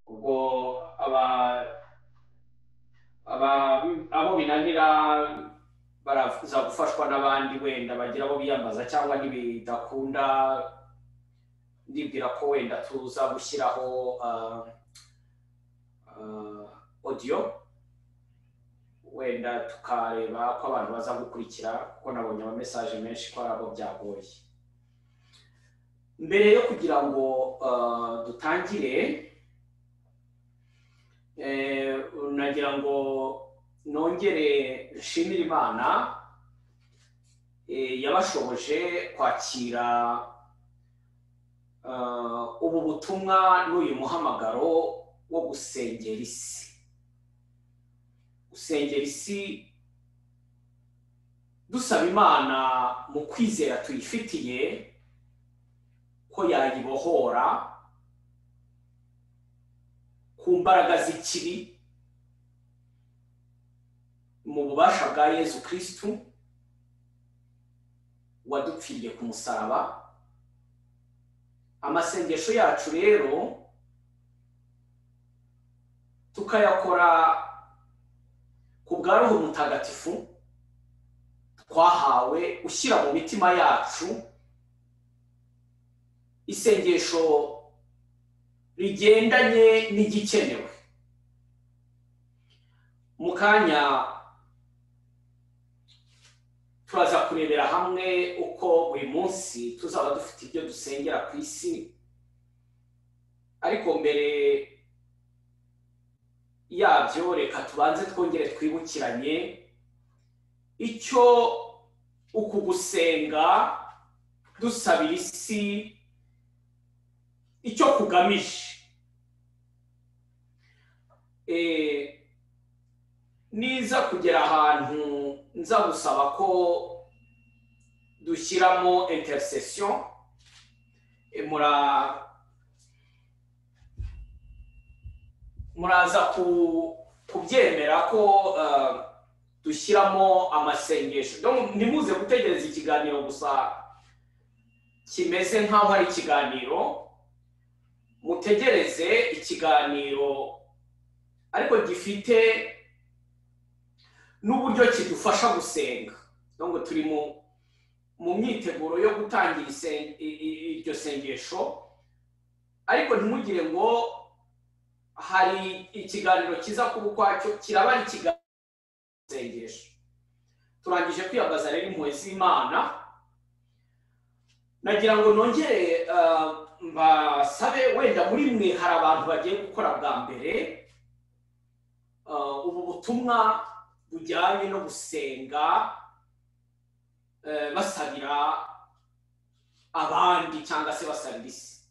ubwo abo binanira baraza gufashwa n'abandi wenda bagira abo biyambaza, cyangwa nibidakunda ndibwira ko wenda tuza gushyiraho audio wenda tukareba ko abantu baza gukurikira, kuko nabonye ama message menshi ko arabo byagoye. Mbere yo kugira ngo dutangire, nagira ngo nongere nshimire Imana yabashoboje kwakira ubu butumwa n'uyu muhamagaro wo gusengera isi. Gusengera isi dusaba Imana mu kwizera tuyifitiye ko yayibohora ku mbaraga z'ikibi mu bubasha bwa Yesu Kristo wadupfiriye ku musaraba. Amasengesho yacu rero tukayakora ku bwa Roho Mutagatifu twahawe ushyira mu mitima yacu isengesho rigendanye n'igikenewe. Mu kanya turaza kurebera hamwe uko buri munsi tuzaba dufite ibyo dusengera ku isi, ariko mbere yabyo reka tubanze twongere twibukiranye icyo uku gusenga dusabira isi icyo kugamije. Niza kugera ahantu nza gusaba ko dushyiramo intercession, muraza kubyemera ko dushyiramo amasengesho. Donc nimuze gutegereza ikiganiro gusa kimeze nk'aho ari ikiganiro, mutegereze ikiganiro ariko gifite n'uburyo kidufasha gusenga. Donc turi mu myiteguro yo gutangira iryo sengesho, ariko ntimugire ngo hari ikiganiro kiza kuba ukwacyo, kiraba ari ikiganiro sengesho. Turangije kwiyambaza rero impuhwe z'Imana, nagira ngo nongere mbasabe, wenda muri mwe hari abantu bagiye gukora bwa mbere ubu butumwa bujyanye no gusenga basabira abandi cyangwa se basabira isi.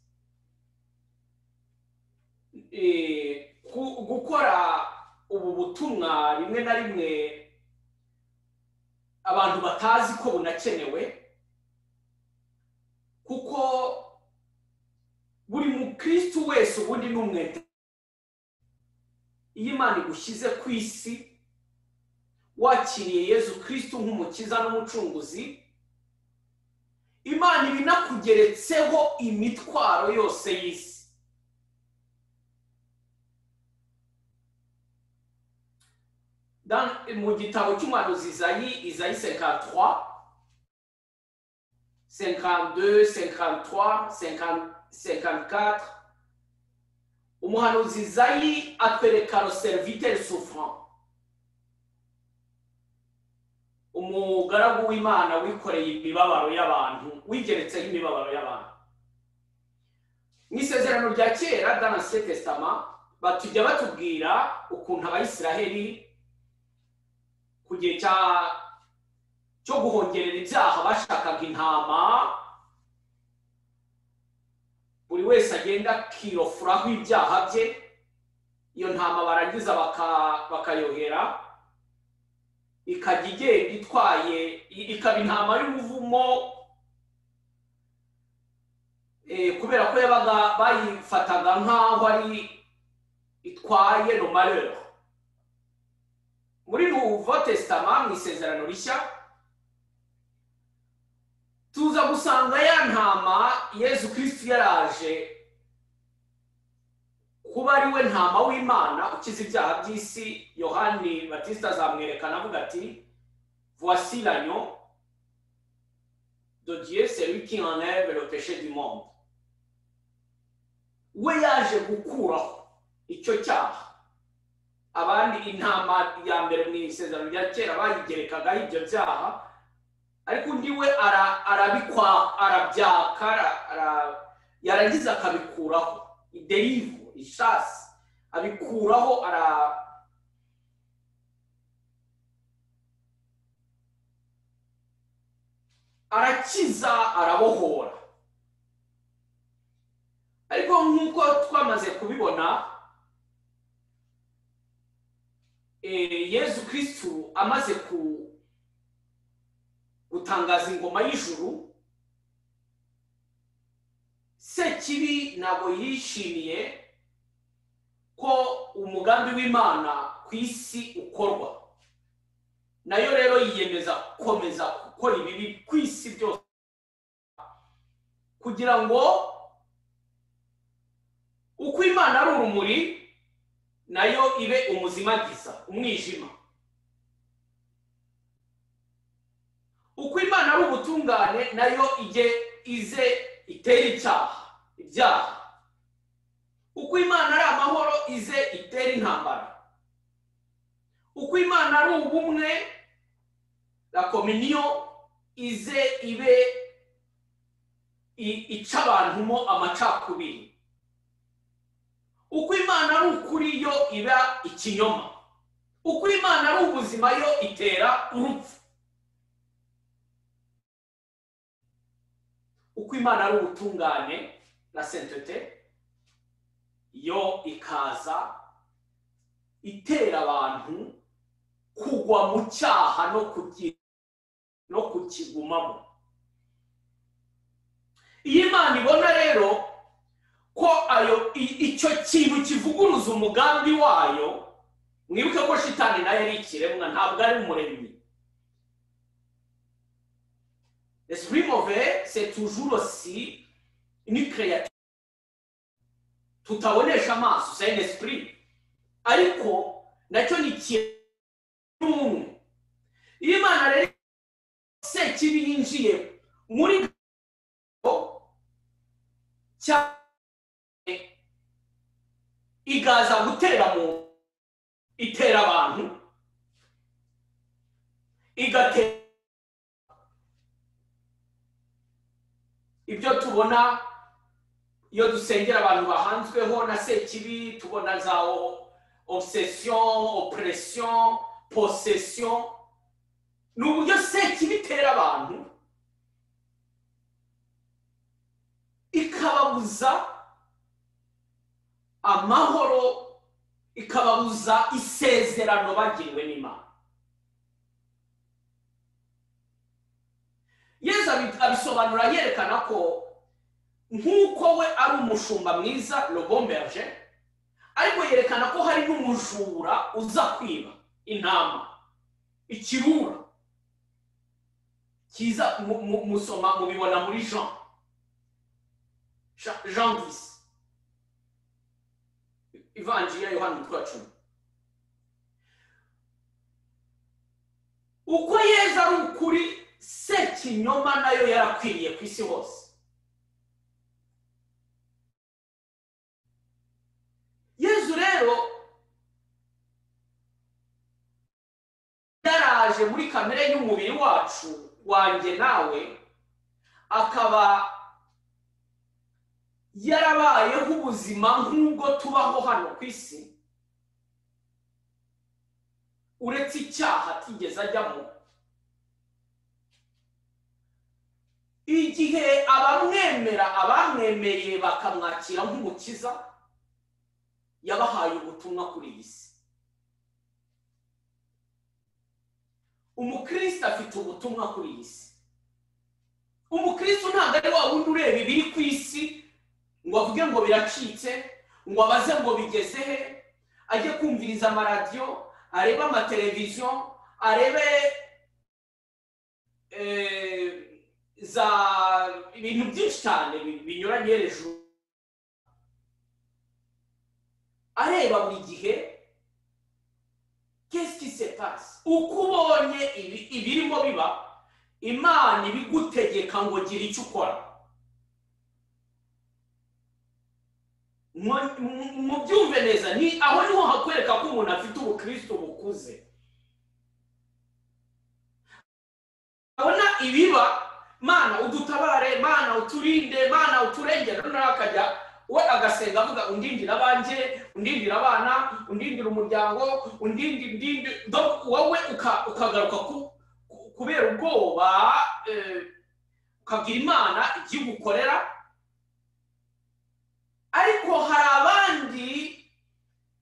Gukora ubu butumwa rimwe na rimwe abantu batazi ko bunakenewe, kuko buri mukristo wese ubundi n'umwete. Iyo Imana igushyize ku isi wakiriye Yesu Kristo nk'umukiza n'umucunguzi, Imana ibinakugeretseho imitwaro yose y'isi. Mu gitabo cy'umuhanuzi Isayi 53, 52, 53, 54, umuhanuzi Isayi atwereka le serviteur souffrant, umugaragu w'Imana wikoreye imibabaro y'abantu, wigeretseho imibabaro y'abantu. Mu isezerano rya kera dans l'Ancien Testament batujya batubwira ukuntu Abayisiraheli ku gihe cyo guhongerera ibyaha bashakaga intama buri wese agenda kirofuraho ibyaha bye. Iyo ntama barangiza bakayohera ikajya igenda itwaye, ikaba intama y'umuvumo, kubera ko yabaga bayifataga nk'aho ari itwaye no malheur. Muri Nouveau Testament, mu Isezerano Rishya, tuza gusanga ya ntama Yesu Kristo yaraje kuba ari we ntama w'Imana ukiza ibyaha by'isi. Yohani Batista azamwerekana avuga ati voici l'agneau de Dieu, celui qui enlève le péché du monde. We yaje gukuraho icyo cyaha. Abandi intama ya mbere mu Isezerano rya kera bayigerekagaho ibyo byaha, ariko undi we arabikwa, arabyaka, yarangiza akabikuraho. Iderivu, ishasi, abikuraho, arakiza, arabohora. Ariko nk'uko twamaze kubibona, Yesu Kristo amaze gutangaza ingoma y'ijuru, Sekibi ntabwo yishimiye ko umugambi w'Imana ku isi ukorwa. Nayo rero yiyemeza gukomeza gukora ibibi ku isi byose kugira ngo uko Imana ari urumuri nayo ibe umuzimagiza, umwijima. Uko Imana ari ubutungane nayo ize itera ibyaha. Uko Imana ari amahoro ize itera intambara. Uko Imana ari ubumwe, la communion, ize ibe ica abantu mo amacakubiri. Uko Imana ari ukuri yo iba ikinyoma. Uko Imana ari ubuzima yo itera urupfu. Uko Imana ari ubutungane, la sainteté, yo ikaza itera abantu kugwa mu cyaha no kukigumamo. Iyo Imana ibona rero ko icyo kintu kivuguruza umugambi wayo, mwibuke ko shitani nayo ari ikiremwa, ntabwo ari umuremyi. L'esprit mauvais, c'est toujours aussi une créature. Tutabonesha amaso, c'est un esprit. Ariko nacyo ni ikintu. Iyo Imana rero Sekibi yinjiye muri igaza gutera itera abantu, igatera ibyo tubona iyo dusengera abantu bahanzweho na Sekibi. Tubona za obsession, oppression, possession. Ni uburyo Sekibi itera abantu ikababuza amahoro, ikababuza isezerano bagiriwe n'Imana. Yesu abisobanura yerekana ko nk'uko we ari umushumba mwiza, le bon berger, ariko yerekana ko hari n'umujura uza kwiba intama, ikirura kiza musoma mubibona muri Jean 10, Ivanjiri ya Yohana 10. Uko Yesu ari ukuri, Sekinyoma nayo yarakwiriye ku isi hose. Yesu rero yaraje muri kamere y'umubiri wacu, wanjye nawe, akaba yarabayeho ubuzima nk'ubwo tubaho hano ku isi. uretse icyaha atigeze ajyamo. Igihe abamwemereye bakamwakira nk'umukiza, yabahaye ubutumwa kuri iyi si. Umukristo afite ubutumwa kuri iyi si. Umukristo ntabwo ari wa wundi ureba ibiri ku isi ngo avuge ngo biracitse, ngo abaze ngo bigeze he, ajye kumviriza amaradiyo, arebe amateleviziyo, arebe za ibintu byinshi cyane binyuranye hejuru, areba buri gihe qu'est-ce qui se passe. Uko ubonye ibirimo biba, Imana ibigutegeka ngo gira icyo ukora. Mubyumve neza, ni aho niho hakwereka ko umuntu afite ubukristo bukuze. Abona ibiba, Mana udutabare, Mana uturinde, Mana uturengere, n'akajya we agasenga avuga undindira abanje, undindira abana, undindira umuryango, undindira wowe ukagaruka kubera ubwoba, ukabwira Imana igiye gukorera. Ariko hari abandi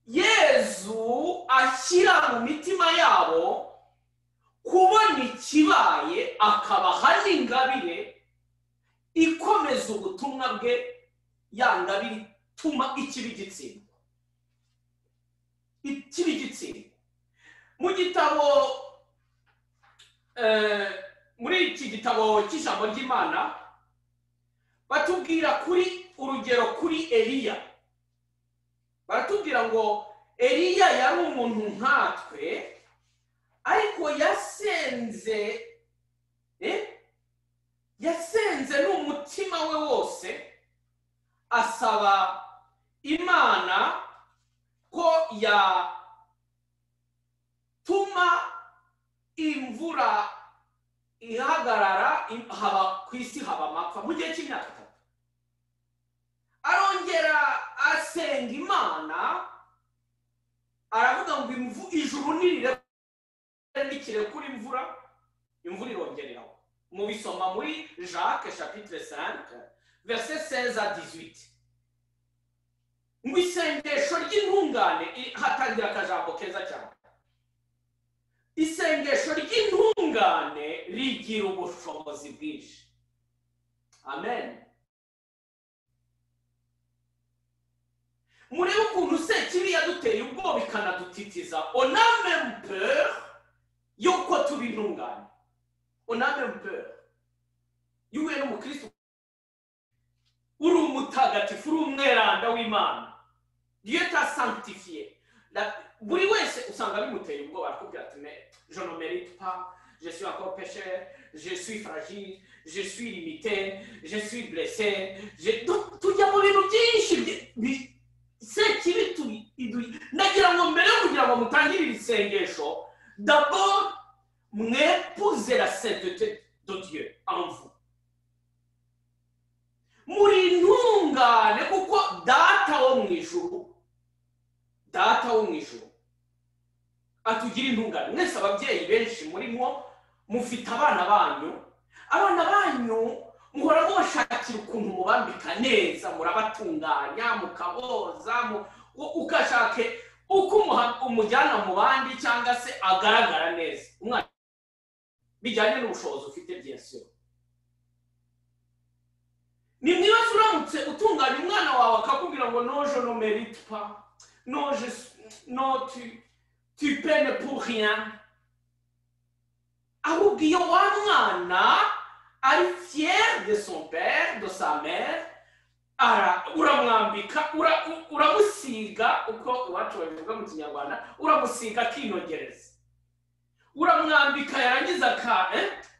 Yezu ashyira mu mitima yabo kubona ikibaye, akabaha n'ingabire ikomeza ubutumwa bwe, ya ngabire ituma ikibi gitsindwa. Ikibi gitsindwa. Mu gitabo muri iki gitabo cy'ijambo ry'Imana batubwira kuri urugero kuri Eliya. Baratubwira ngo Eliya yari umuntu nkatwe, ariko yasenze n'umutima we wose, asaba Imana ko yatuma imvura ihagarara, haba ku isi haba amapfa mu gihe cy'imyaka 3. Arongera asenga Imana, aravuga ngo ijuru nirire kuri imvura irongereraho. Mu bisoma muri Jacques chapitre 5 verset 16 à 18. Mu isengesho ry'intungane hatangira akajambo keza cyane. Isengesho ry'intungane rigira ubushobozi bwinshi. Amen. Murebe ukuntu Sekibi yaduteye ubwoba ikanadutitiza. On a même peur yuko tuba intungane. On a même peur. Yuwe n'umukristo uri umutagatifu, uri umweranda w'Imana, Dieu t'a sanctifié. Buri wese usanga bimuteye ubwoba, arakubwira ati je ne mérite pas, je suis encore pécheur, je suis fragile, je suis limité, je suis blessé. Tujya mu bintu byinshi Sekibi nagira ngo mbere yo kugira ngo mutangire isengesho, d'abord mwépousez la sainteté de Dieu en vous. Muri ntungane kuko data wo mu ijuru atugira intungane. Mwese ababyeyi benshi murimo mufite abana banyu muhora mubashakira ukuntu mubambika neza, murabatunganya, mukaboza, ukashake uko umujyana mu bandi cyangwa se agaragara neza. Umwana bijyanye n'ubushobozi ufite bien sûr. Ni mwibaze uramutse utunganya umwana wawe akakubwira ngo non je ne mérite pas, non tu peines pour rien. Ahubwo iyo wa mwana ari fier de son père, de sa mère, uramwambika, uramusiga, uko iwacu babivuga mu Kinyarwanda, uramusiga akinogereza, uramwambika, yarangiza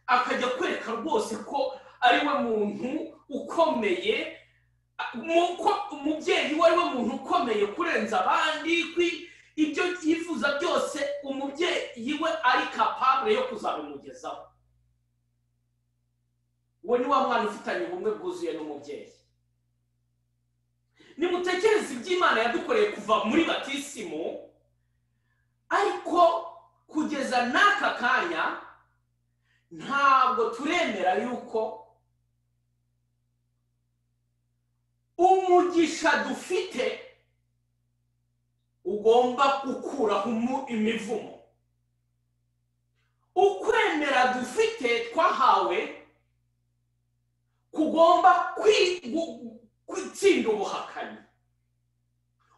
akajya kwereka rwose ko ari we muntu ukomeye, umubyeyi we ari we muntu ukomeye kurenza abandi, ibyo yifuza byose umubyeyi we ari capable yo kuzabimugezaho. Uwo ni wa mwana ufitanye ubumwe bwuzuye n'umubyeyi. Nimutekereze iby'Imana yadukoreye kuva muri batisimu, ariko kugeza n'aka kanya ntabwo turemera yuko umugisha dufite ugomba gukuraho imivumo. Ukwemera dufite twahawe kugomba kwitsinda ubuhakanyi.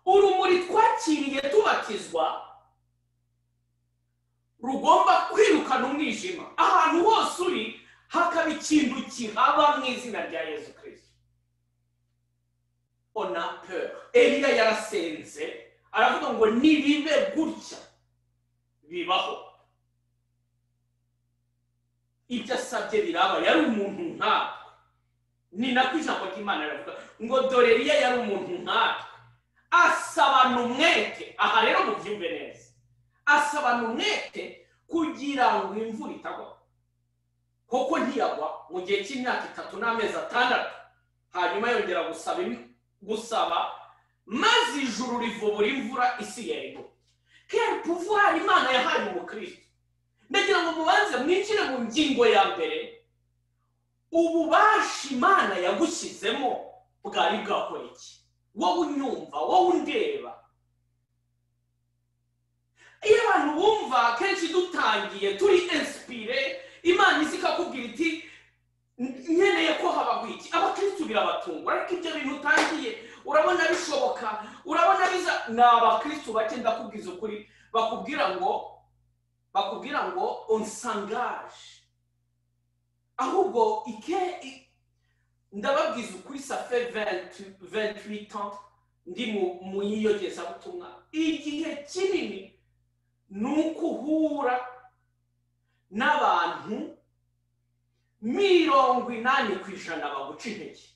Urumuri twakiriye tubatizwa rugomba kwirukana umwijima. Ahantu hose uri hakaba ikintu kihaba mu izina rya Yesu Kristo. On a peur. Eliya yarasenze aravuga ngo nibibe gutya bibaho. Ibyo asabye biraba. Yari umuntu nkatwe. Ni nako ijambo ry'Imana riravuga ngo dore Eliya yari umuntu nkatwe, asabana umwete. Aha rero mubyumve neza, asabana umwete kugira ngo imvura itagwa. Koko ntiyagwa mu gihe cy'imyaka 3 n'amezi 6. Hanyuma yongera gusaba maze ijuru rivubura imvura, isi yego. Quel pouvoir Imana yahaye umukristo. Ndagira ngo mubanze mwinjire mu ngingo ya mbere. Ububasha Imana yagushyizemo bwari bwakora iki? Wowe unyumva, wowe undeba. Iyo abantu bumva kenshi dutangiye turi inspire, Imana izikakubwira iti nkeneye ko habaho iki. Abakristo birabatungura, ariko ibyo bintu utangiye urabona bishoboka, urabona biza. Ni abakristo bake ndakubwiza ukuri bakubwira ngo on s'engage. Ahubwo ndababwiza ukuri, ça fait 28 ans ndi mu yiyogezabutumwa. Igihe kinini nuko uhura n'abantu 80% baguca intege.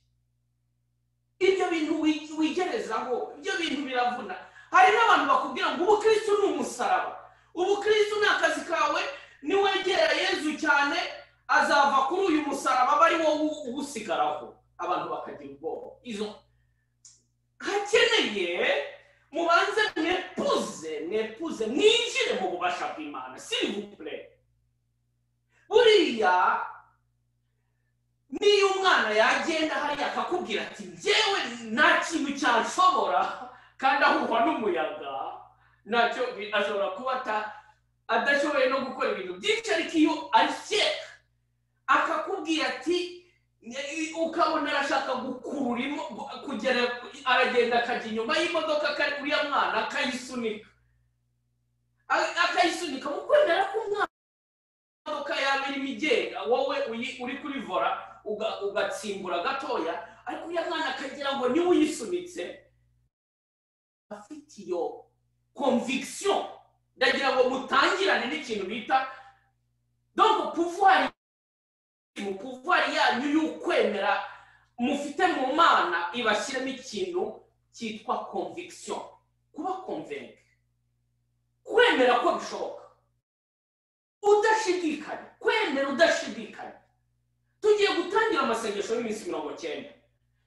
Ibyo bintu wigerezaho, ibyo bintu biravuna. Hari n'abantu bakubwira ngo ubukristo ni umusaraba, ubukristo ni akazi kawe, niwegera Yesu cyane azava kuri uyu musaraba bari wowe ubusigaraho. Abantu bakagira ubwoba. Izo hakeneye mubanze mwepuze mwinjire mu bubasha bw'Imana, s'il vous plaît. Buriya niyo umwana yagenda hariya akakubwira ati njyewe nta kintu cyanshobora, kandi ahuhwa n'umuyaga, nacyo ashobora kuba adashoboye no gukora ibintu byinshi, ariko iyo ari shyeka akakubwira ati, ukabona arashaka gukurura kugera, aragenda akajya inyuma y'imodoka kari uriya mwana akayisunika mu kwemera k'umwana. Imodoka yawe irimo igenda, wowe uri kuri vora ugatsimbura gatoya, ariko uriya mwana akagira ngo niwe uyisunitse. Afite iyo conviction. Ndagira ngo mutangirane n'ikintu bita donc pouvoir yanyu y'ukwemera mufite mu Mana ibashyiramo ikintu cyitwa conviction. Kuba convaincre, kwemera ko bishoboka udashidikanya, kwemera udashidikanya. Tugiye gutangira amasengesho y'iminsi 90.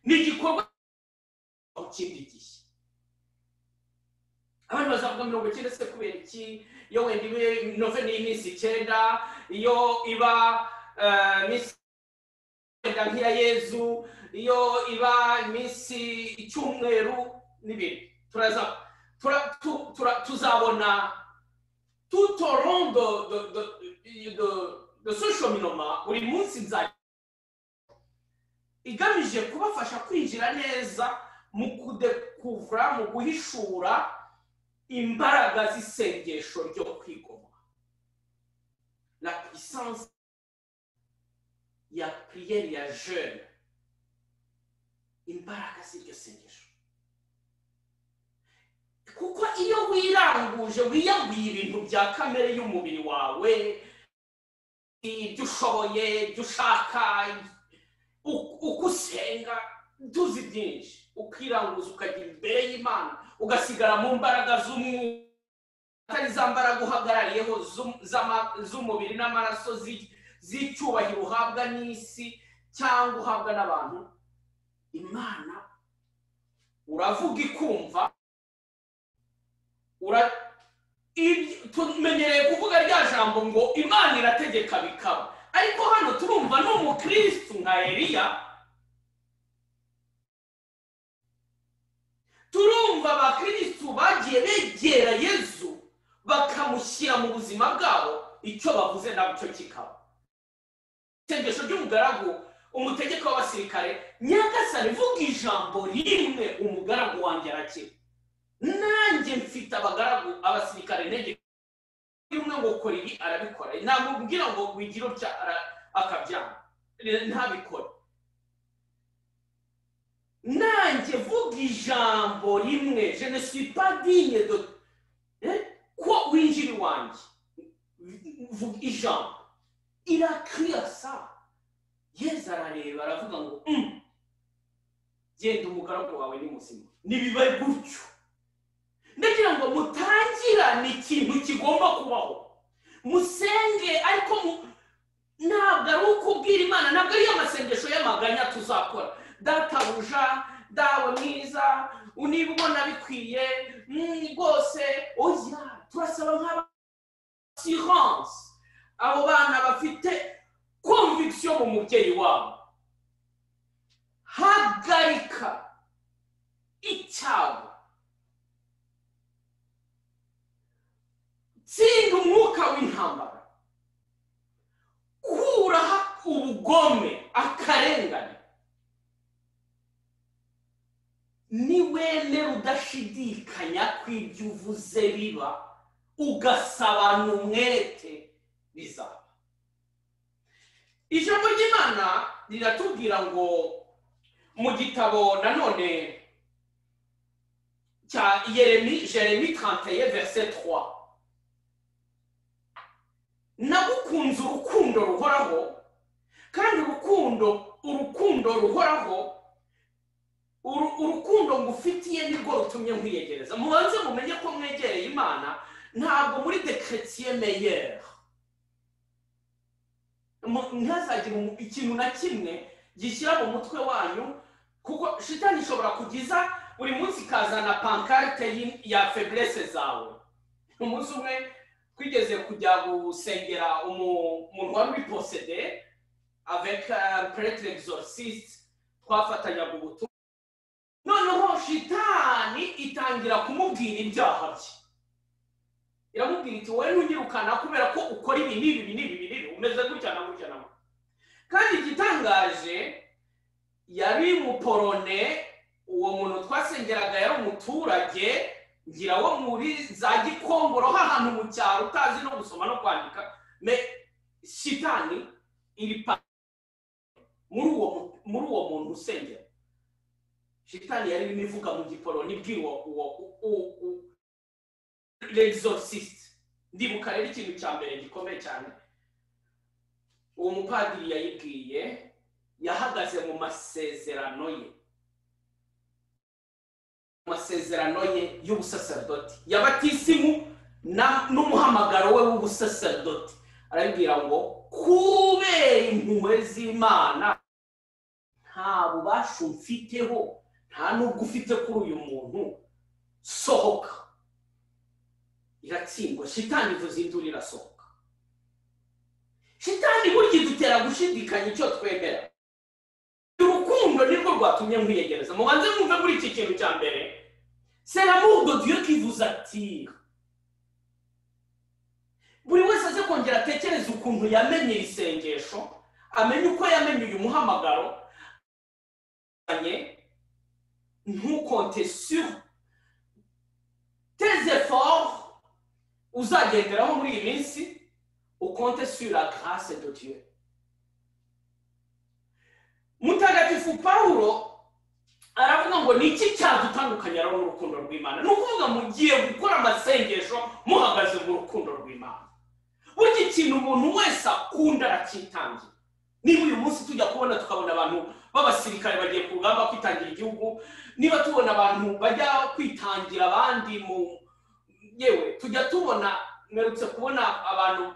Ni igikorwa kindi gihe. Abantu bazavuga 90 se kubera iki? Iyo wenda ibe noveni y'iminsi 9, iyo iba minsi nk'iya Yezu, iyo iba iminsi icyumweru n'ibindi. Tuzabona tout au long de ce cheminement, buri munsi nzajya igamije kubafasha kwinjira neza mu kudekuvura, mu guhishura imbaraga z'isengesho ryo kwigomwa. La puissance ya prière ya jeûne, imbaraga z'iryo sengesho. Kuko iyo wiranguje wiyambuye ibintu bya kamere y'umubiri wawe, ibyo ushoboye, ibyo ushaka, uko usenga tuzi byinshi, ukiranguza ukajya imbere y'Imana, ugasigara mu mbaraga z'umwuka, atari za mbaraga uhagarariyeho z'umubiri n'amaraso z'icyubahiro uhabwa n'isi cyangwa uhabwa n'abantu. Imana uravuga ikumva, tumenyereye kuvuga rya jambo ngo Imana irategeka bikaba, ariko hano turumva n'umukristo nka Eliya, turumva abakristo bagiye begera Yesu bakamushyira mu buzima bwabo, icyo bavuze nabyo kikaba. Isengesho ry'umugaragu umutegeko w'abasirikare, Nyagasani vuga ijambo rimwe umugaragu wanjye arakira. Nanjye mfite abagaragu abasirikare ntege rimwe ngo kora ibi arabikora, namubwira ngo wigiro cya akabyanga ntabikora. Nanjye vuga ijambo rimwe, je ne suis pas digne de ko winjiri wanjye vuga ijambo. Irakira sa Yesu arareba aravuga ngo genda umugaragu wawe ni muzima. Nibibaye gutyo, ndagira ngo mutangira ni ikintu kigomba kubaho, musenge, ariko ntabwo ari ukubwira Imana, ntabwo ari amasengesho y'amaganya tuzakora. Databuja, dawe mwiza, niba ubona bikwiye rwose, oya, turasaba nk'abasirance, abo bana bafite conviction mu mubyeyi wabo. Hagarika icyago, tsinda umwuka w'intambara, kuraho ubugome, akarengane. Niwemera udashidikanya kw'ibyo uvuze biba, ugasabana umwete, bizaba. Ijambo ry'Imana riratubwira ngo mu gitabo nanone cya Yeremi 31 verset 3, nagukunze urukundo ruhoraho, kandi urukundo ruhoraho, urukundo ngufitiye nirwo rutumye nkwiyegereza. Mubanze mumenye ko mwegereye Imana, ntabwo muri de chrétien meilleur. Ntazagira ikintu na kimwe gishyira mu mutwe wanyu, kuko shitani ishobora kugiza buri munsi kazana pancarte ya faiblesse zawe. Umunsi umwe twigeze kujya gusengera umuntu wari uri possédé avec un prêtre exorciste, twafatanyaga ubutumwa. Noneho shitani itangira kumubwira ibyaha bye, iramubwira iti wowe ntugirukana kubera ko ukora ibi n'ibi, umeze gutya na gutya na. Kandi igitangaje, yari muporone, uwo muntu twasengeraga yari umuturage, ngira wo muri za Gikongoro, ahantu mu cyaro utazi no gusoma no kwandika. Me shitani iri muri uwo muntu usengera. Shitani yari imivuga mu giporoni bw'uwo l'exorciste. Ndibuka rero ikintu cya mbere gikomeye cyane uwo mupadiri yayibwiye, yahagaze mu masezerano ye y'ubusaserdoti, y'abatisimu n'umuhamagaro we w'ubusaserdoti. Arabwira ngo kubera impuhwe z'Imana nta bubasha mfiteho, nta nubwo ufite kuri uyu muntu, sohoka. Iratsindwa, shitani ivuze induru irasohoka. Shitani burya dutera gushidikanya icyo twemera. Urukundo nirwo rwatumye nkwiyegereza. Mubanze mwumve muri iki kintu cya mbere, c'est l'amour de Dieu qui vous attire. Buri wese aze kongera atekereza ukuntu yamenye isengesho, amenye uko yamenye uyu muhamagaro, ntukonte sur tes efforts uzagenderaho muri iyi minsi, ukonte sur la grâce de Dieu. Mutagatifu Paulo aravuga ngo ni iki cyadutandukanya n'urukundo rw'Imana. Nukuvuga mugiye gukora amasengesho muhagaze mu rukundo rw'Imana. Burya ikintu umuntu wese akunda arakitangira. Niba uyu munsi tujya kubona tukabona abantu b'abasirikare bagiye ku rugamba kwitangira igihugu, niba tubona abantu bajya kwitangira abandi yewe tujya tubona, mperutse kubona abantu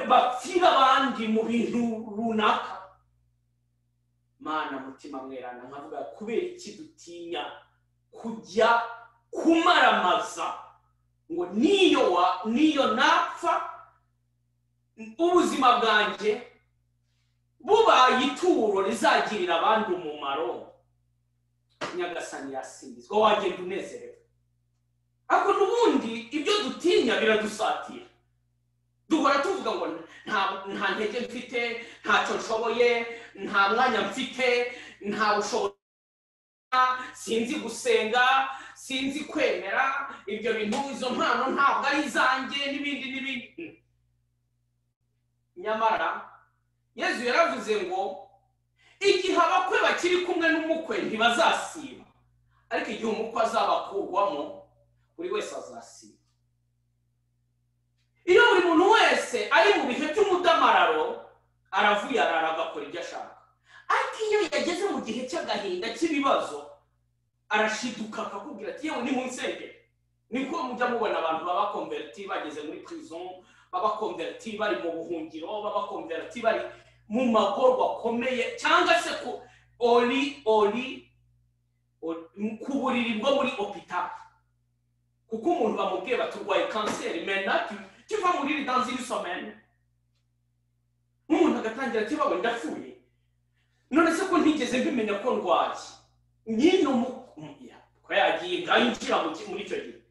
bapfira abandi mu bintu runaka. Mana mutima mwerana, nkavuga kubera iki dutinya kujya kumaramaza ngo niyo napfa ubuzima bwanjye bubaye ituro rizagirira abandi umumaro, Nyagasani yasingizwa, wagenda unezerewe. Ariko n'ubundi ibyo dutinya biradusatira, duhora tuvuga ngo nta ntege mfite, ntacyo nshoboye, nta mwanya mfite, nta bushobozi, sinzi gusenga, sinzi kwemera, ibyo bintu, izo mpano ntabwo ari izanjye, n'ibindi. Nyamara Yesu yaravuze ngo igihe abakwe bakiri kumwe n'umukwe ntibazasiba, ariko igihe umukwe azabakurwamo buri wese azasiba. Iyo buri muntu wese ari mu bihe by'umudamararo aravuye arara agakora ibyo ashaka, ariko iyo yageze mu gihe cy'agahinda cy'ibibazo arashiduka akakubwira ati yewe nimunsengere. Niko mujya mubona abantu b'abakonverti bageze muri prison, b'abakonverti bari mu buhungiro, b'abakonverti bari mu magorwa akomeye, cyangwa se ku buriri bwo muri hôpital, kuko umuntu bamubwiye baturwaye kanseri, mena tu vas mourir dans une semaine. Umuntu agatangira ati bawe ndapfuye, none se ko ntigeze mbimenya ko ndwaye, nyine ko yagiye ngayinjira muri icyo gihe.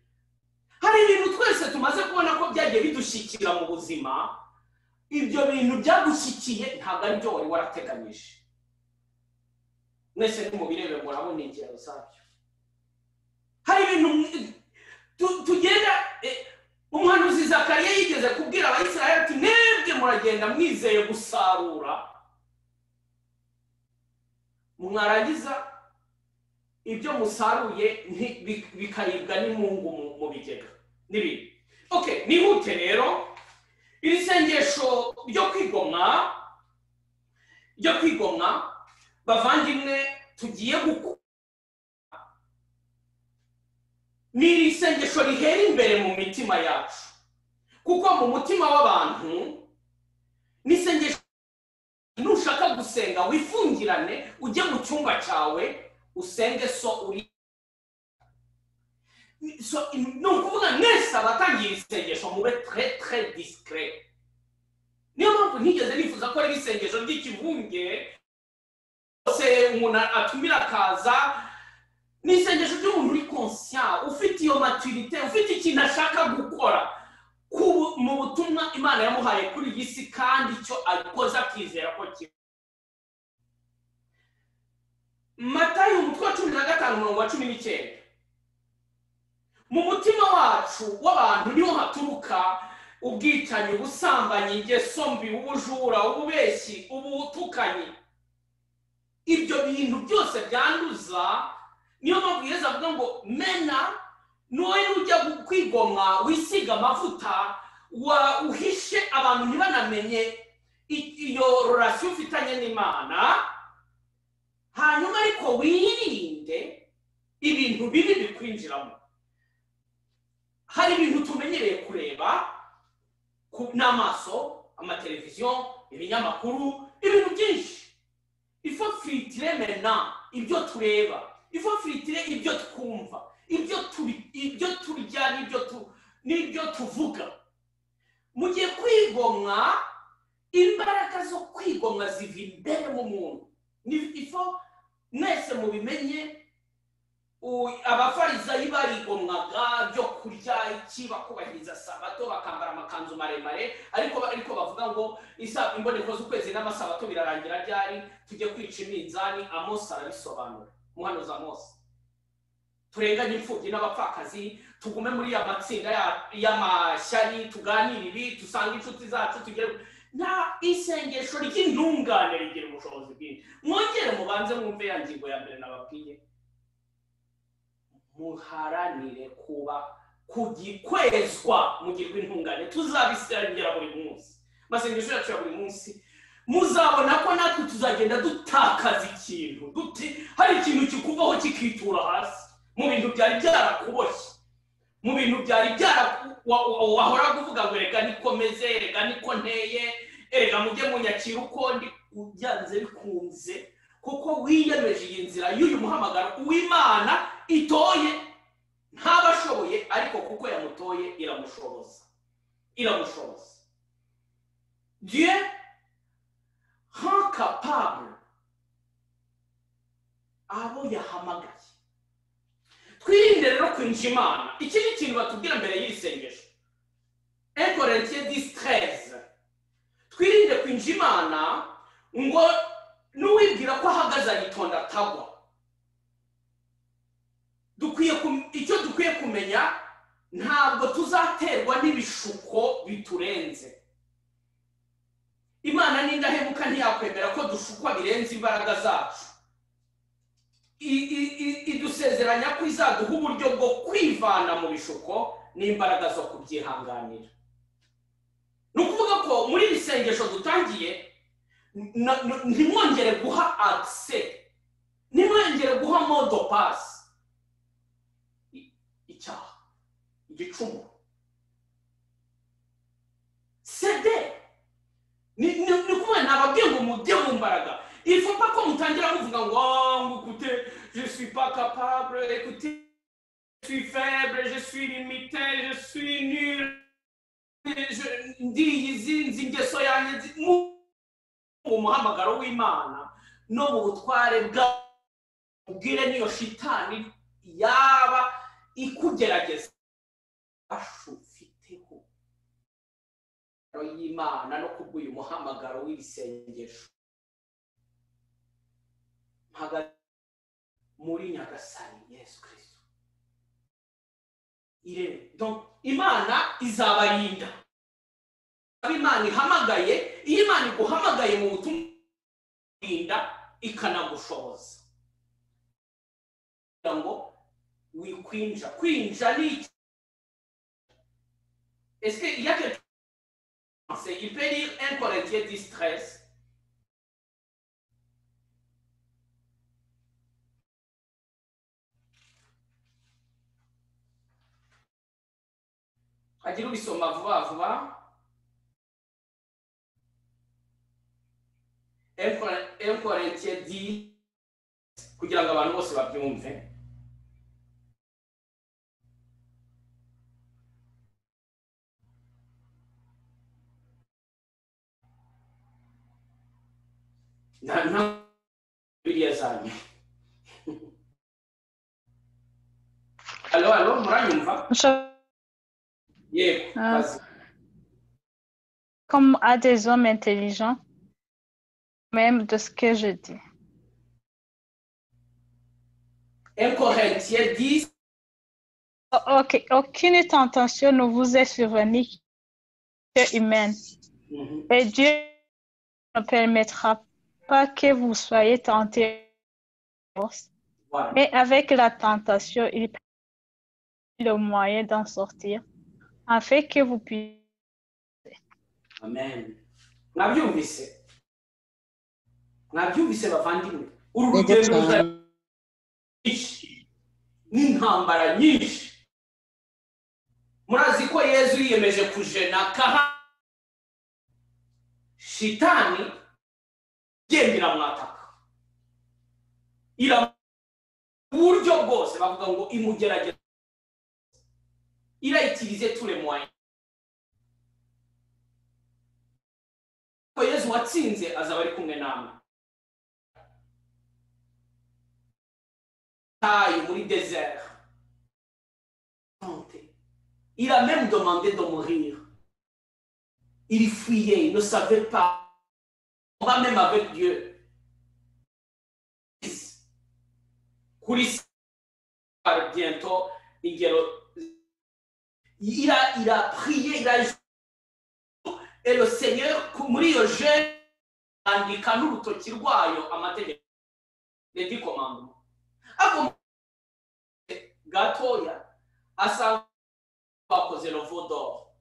Hari ibintu twese tumaze kubona ko byagiye bidushyikira mu buzima, ibyo bintu byagushikiye ntabwo ari byo wari warateganyije. Mwese nimubirebe murabona ingero zabyo. Hari ibintu tugenda, umuhanuzi Zakariya yigeze kubwira Abayisiraheli ati mwebwe muragenda mwizeye gusarura, mwarangiza ibyo musaruye bikaribwa n'imungu mu bigega n'ibindi. Okay, nihute rero iri sengesho ryo kwigomwa bavandimwe tugiye gukora, ni iri sengesho rihera imbere mu mitima yacu, kuko mu mutima w'abantu ni sengesho nushaka gusenga wifungirane ujye mu cyumba cyawe usenge no kuvuga mwese abatangira isengesho mube très discret. Niyo mpamvu ntigeze nifuza ko ari isengesho ry'ikivunge se umuntu atumira akaza. Ni isengesho ry'umuntu uri conscient, ufite iyo maturité, ufite ikintu ashaka gukora mu butumwa Imana yamuhaye kuri iyi si, kandi icyo akoze akizera ko kiba. Matayo umutwe wa 15:19, mu mutima wacu w'abantu niho haturuka ubwicanyi, ubusambanyi, ingeso mbi, ubujura, ububeshyi, ubutukanyi. Ibyo bintu byose byanduza. Niyo mpamvu Yesu avuga ngo mena noye ujya kwigomwa wisiga amavuta uhishe abantu ntibanamenye iyo relation ufitanye n'Imana, hanyuma ariko wirinde ibintu bibi bikwinjiramo. Hari ibintu tumenyereye kureba n'amaso, amateleviziyo, ibinyamakuru, ibintu byinshi. Il faut filtrer maintenant ibyo tureba, il faut filtrer ibyo twumva, ibyo turya n'ibyo tuvuga. Mu gihe kwigomwa, imbaraga zo kwigomwa ziva imbere mu muntu. Il faut mwese mubimenye. Abafarisayi barigomwaga byo kurya iki, bakubahiriza sabato, bakambara amakanzu maremare, ariko bavuga ngo imboneko z'ukwezi n'amasabato birarangira ryari, tujye kwica iminzani. Amos arabisobanura, muhanuzi Amos. Turenganye imfubyi n'abapfakazi, tugume muri ya matsinda y'amashyari, tuganire ibi, dusanga inshuti zacu, tugere nta isengesho ry'intungane rigira ubushobozi bwinshi. Mwongere mubanze mwumve ya ngingo ya mbere nababwiye, muharanire kuba kugikwezwa mugirwa intungane. Tuzabisengera buri munsi, masengesho yacu ya buri munsi, muzabona ko natwe tuzagenda dutakaza ikintu, hari ikintu kikuvaho kikitura hasi, mu bintu byari byarakuboshye, mu bintu byari wahora kuvuga ngo reka nikomeze, reka niko nteye, reka mujye munyakira uko ndi, byanze bikunze, kuko wiyemeje iyi nzira y'uyu muhamagaro uw'Imana itoye. ntabashoboye ariko kuko yamutoye iramushoboza. Dieu rend capable abo yahamagaye. Twirinde rero kwinjira Imana. Iki ni ikintu batubwira mbere y'isengesho. 1 Corinthiens 10:13. Twirinde kwinjira Imana ngo n'uwibwira ko ahagaze ayitonda atagwa. Icyo dukwiye kumenya, ntabwo tuzaterwa n'ibishuko biturenze. Imana n'indahemuka ntiyakwemera ko dushukwa birenze imbaraga zacu. Idusezeranya ko izaduha uburyo bwo kwivana mu bishuko n'imbaraga zo kubyihanganira. Ni ukuvuga ko muri iri sengesho dutangiye ntimwongere guha accès, ntimwongere guha mode pass icyaha, igicumuro. Cede ni kuba nababwiye ngo mujye mu mbaraga. Il faut pas qu'on mutangira muvuga ngo écoutez, je suis pas capable, écoutez, je suis faible, je suis limité, je suis nul, ndiyizi ingeso yanjye. Mu muhamagaro w'Imana no mu butware bwa ubwire niyo shitani yaba ikugerageza ashufiteho y'Imana no kubw'uyu muhamagaro w'isengesho muri Nyagasani Yesu Kristo. Donc Imana izabarinda. Imana ihamagaye, iyo Imana iguhamagaye mu butumwa ikanagushoboza. Ngo wikwinja, kwinja ni est-ce que il y a quelque chose, il peut lire 1 Corinthiens 10:13. Agira ubisoma vuba vuba. 1 Corinthiens 10 kugira ngo abantu bose babyumve. Na Bibiliya zanyu. Allo, muranyumva? Yego, vas-y. Comme à des hommes intelligents, même de ce que je dis. 1 Corinthiens 10. Ok, aucune tentation ne vous est survenue que humaine. Et Dieu ne permettra pas que vous soyez tentés. Voilà. Mais avec la tentation, il prend le moyen d'en sortir, afin que vous puissiez. Amen. Nabyumvise bavandimwe. Urugendo n'intambara nyinshi. Murazi ko Yesu yiyemeje kujena kaha shitani gendera mwataka. Ira buryo bwose bavuga ngo imugerageza. Il a utilisé tous les moyens. Yesu watsinze azaba ari kumwe namwe. Muri désert. Il a même demandé de mourir. Il fuyait, il ne savait pas. On va même avec Dieu. Bientôt, il a prié, il a et le Seigneur, muri yo jeune, andika n'urutoki rwayo amategeko. Les 10 commandements. Ako gatoya asanga bakoze le veau d'or.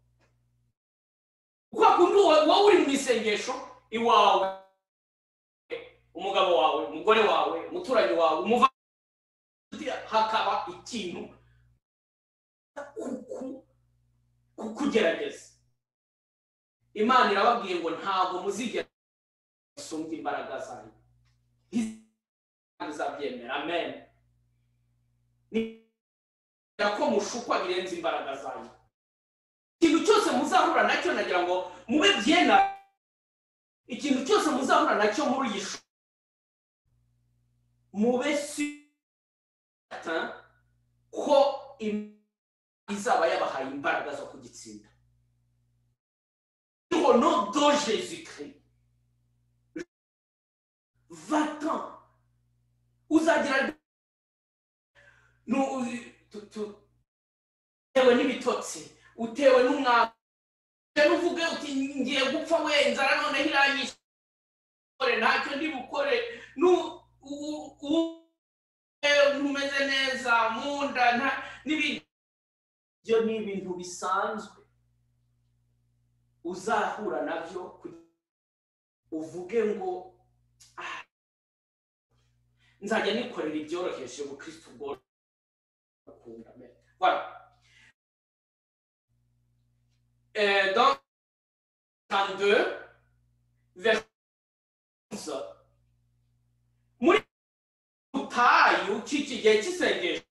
Kwa kundu wowe uri mu isengesho iwawe, umugabo wawe, umugore wawe, umuturanyi wawe, umuva hakaba ikintu kugerageza. Imana irababwiye ngo ntabwo muzigera musumba imbaraga zanyu. Izabyemera. Amen. ko mushukwa birenze imbaraga zanyu. Ikintu cyose muzahura nacyo nagira ngo mube byena, ikintu cyose muzahura nacyo muri iyi shusho mube ko izaba yabahaye imbaraga zo kugitsinda. Au nom de Jésus-Christ, va-t'en. Uzagira utewe n'ibitotsi, utewe n'umwaka, uvuge uti ngiye gupfa we, inzara none iranyishe, ntacyo ndi bukore, numeze neza mu nda n'ibindi. Ibyo ni ibintu bisanzwe uzahura nabyo, uvuge ngo nzajya nikorera ibyoroheje ubukristo bwo gukunda. Voilà. Dans 32 verset 11, muri utayu cy'iki gihe cy'isengesho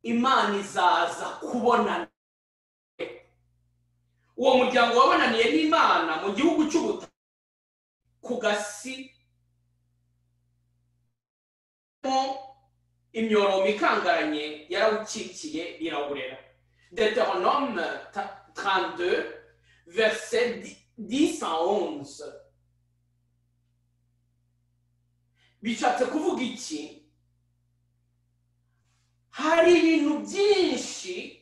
Imana izaza kubonana. Uwo muryango wabonaniye n'Imana mu gihugu cy'ubutayu ku gasi imyoromo ikangaranye yarawukikiye irawurera. Deutéronome 32 verset 10 à 11. Bishatse kuvuga iki? Hari ibintu byinshi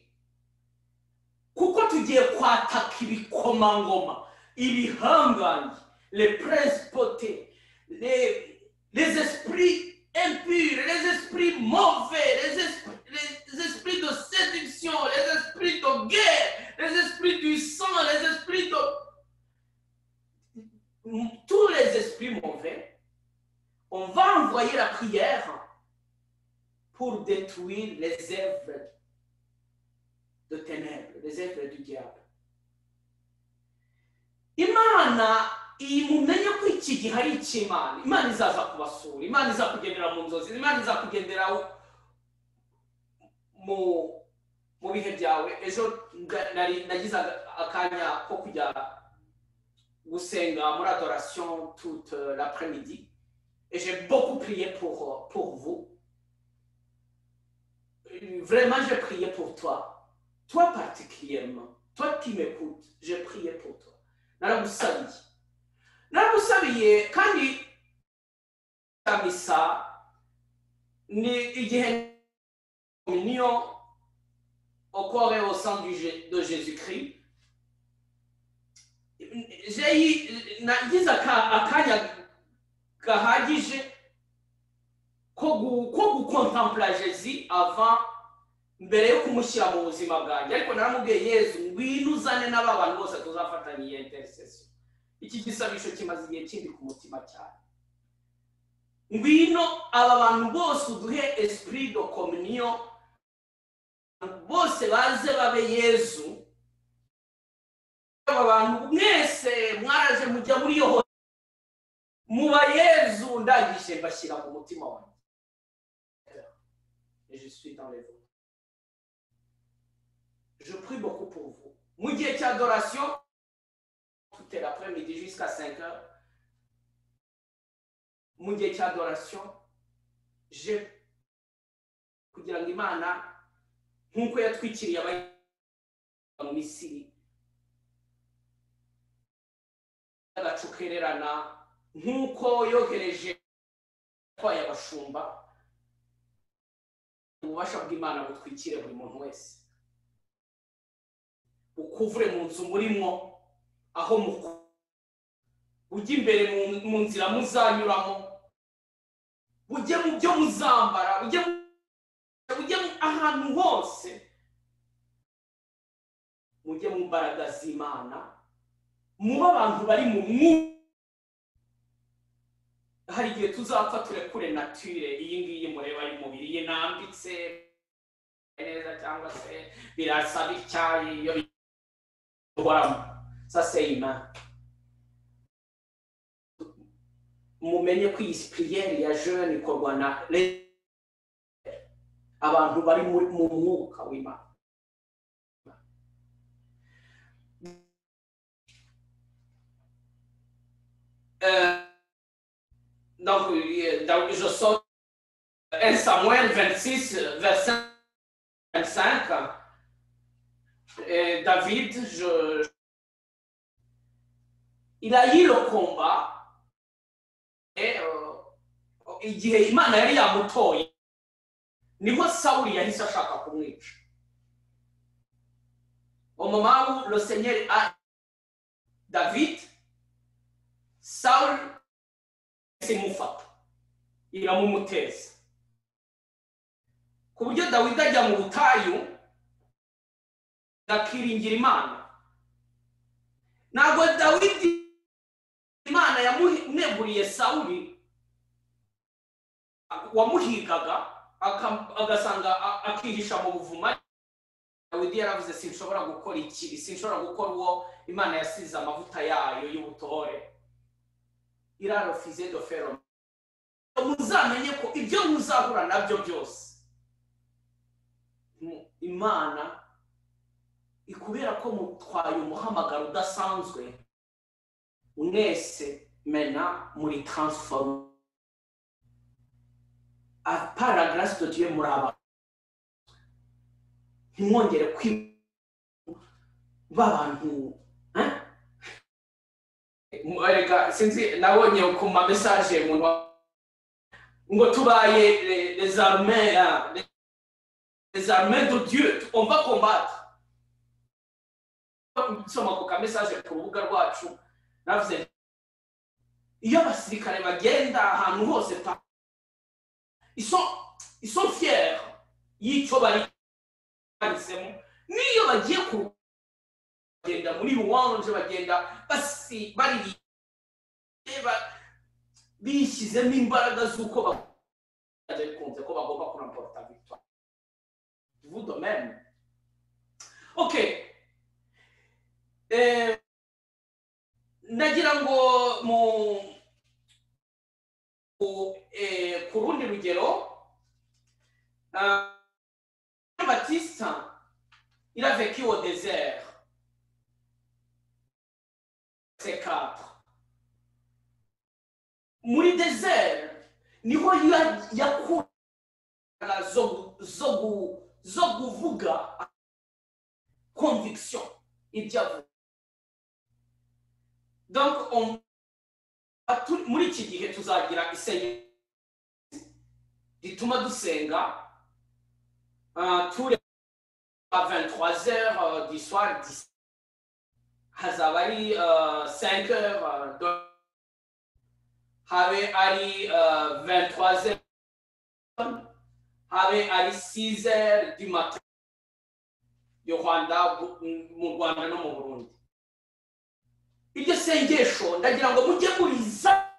kuko tugiye kwataka ibikomangoma, ibihangange, les principautés, les esprits impurs, les esprits mauvais, les esprits de séduction, les esprits de guerre, les esprits du sang, les esprits de... Tous les esprits mauvais, on va envoyer la prière pour détruire les œuvres de ténèbres, les œuvres du diable. Imana imumenye ko iki gihe ari icy'Imana. Imana izaza kubasura, Imana izakugendera mu nzozi, Imana izakugendera mu bihe byawe. Ejo nagize akanya ko kujya gusenga muri adoration toute l'après-midi, et j'ai beaucoup prié pour vous. Vraiment, j'ai prié pour toi. Toi particulièrement. Toi qui m'écoutes, j'ai prié pour toi. Naragusabiye kandi kamisa ni igihe communion au corps et au sang de Jésus-Christ. Nagize akanya gahagije ko gukontempla Jésus avant, mbere yo kumushyira mu buzima bwanjye. Ariko naramubwiye Yezu, ngwino uzane n'aba bantu bose tuzafatanya iyi intercession. Iki gisabisho kimaze igihe kindi ku mutima cyane. Ngwino aba bantu bose uduhe esprit de communion, bose baze babe Yezu. Aba bantu mwese mwaraje mujya muri yo muba Yezu, ndagishe bashyira mu mutima wanjye. Et je suis dans les vôtres. Je prie beaucoup pour vous. Mu gihe cy'adoration, tout l'après-midi jusqu'à 5 heures. Mu gihe cy'adoration, je kugira ngo Imana nk'uko yatwikiriye mu Misiri, agacukererana nk'uko yohereje kwaye abashumba, ububasha bw'Imana butwikire buri muntu wese. Ukuvure mu nzu murimo, aho ujye imbere mu nzira muzanyuramo, ujye mu byo muzambara, ujye ahantu hose, mujye mu mbaraga z'Imana, muba abantu bari mu mwuka. Hari igihe tuzapfa turekure nature iyi ngiyi mureba y'umubiri ye nambitse neza, cyangwa se birasaba icyayi yo bikoramo. Ça c'est humain. Mumenye ko iyi prière ya jeune ikorwa na abantu bari mu mwuka w'Imana. Donc, je sors 1 Samuel 26, verset 25. Et David, il a eu le combat. Et igihe Imana yari yamutoye, niho Sawuli yahise ashaka kumwica. Au moment où le Seigneur a David, Saul simufata iramumuteza ku buryo Dawidi ajya mu butayu akiringira Imana. Ntabwo Dawidi Imana yamuneguriye Sawuli wamuhigaga agasanga akihisha mu buvuma. Dawidi yaravuze sinshobora gukora iki, sinshobora gukora uwo Imana yasize amavuta yayo y'ubutore. Il a refusé de faire. Muzamenye ko ibyo muzahura nabyo byose Imana ikubera ko mutwaye umuhamagaro udasanzwe, mwese mena muri transforme par la grâce de Dieu muraba. Ntimwongere babantu Erega sinzi nabonye ku ma message ngo tubaye les armées de Dieu, on va combattre. Nsoma ku ka message ku rubuga rwacu navuze iyo abasirikare bagenda ahantu hose ils sont fiers y'icyo bari bahisemo. Niyo bagiye bagenda muri louange, bagenda bari bishyizemo imbaraga z'uko bakunze ko bagomba kuremporta victoire. Vous de même. Ok. Nagira ngo ku rundi rugero, Baptiste, il a vécu au désert. C'est 4. Muri désert niho yakura zo kuvuga conviction ibyavuga. Donc muri iki gihe tuzagira isengesho rituma dusenga tous les à 23h du soir. Hazaba ari 5h, habe ari 23h, habe ari 6h du matin yo Rwanda, mu Rwanda no mu Burundi. Iryo sengesho ndagira ngo mujye muriza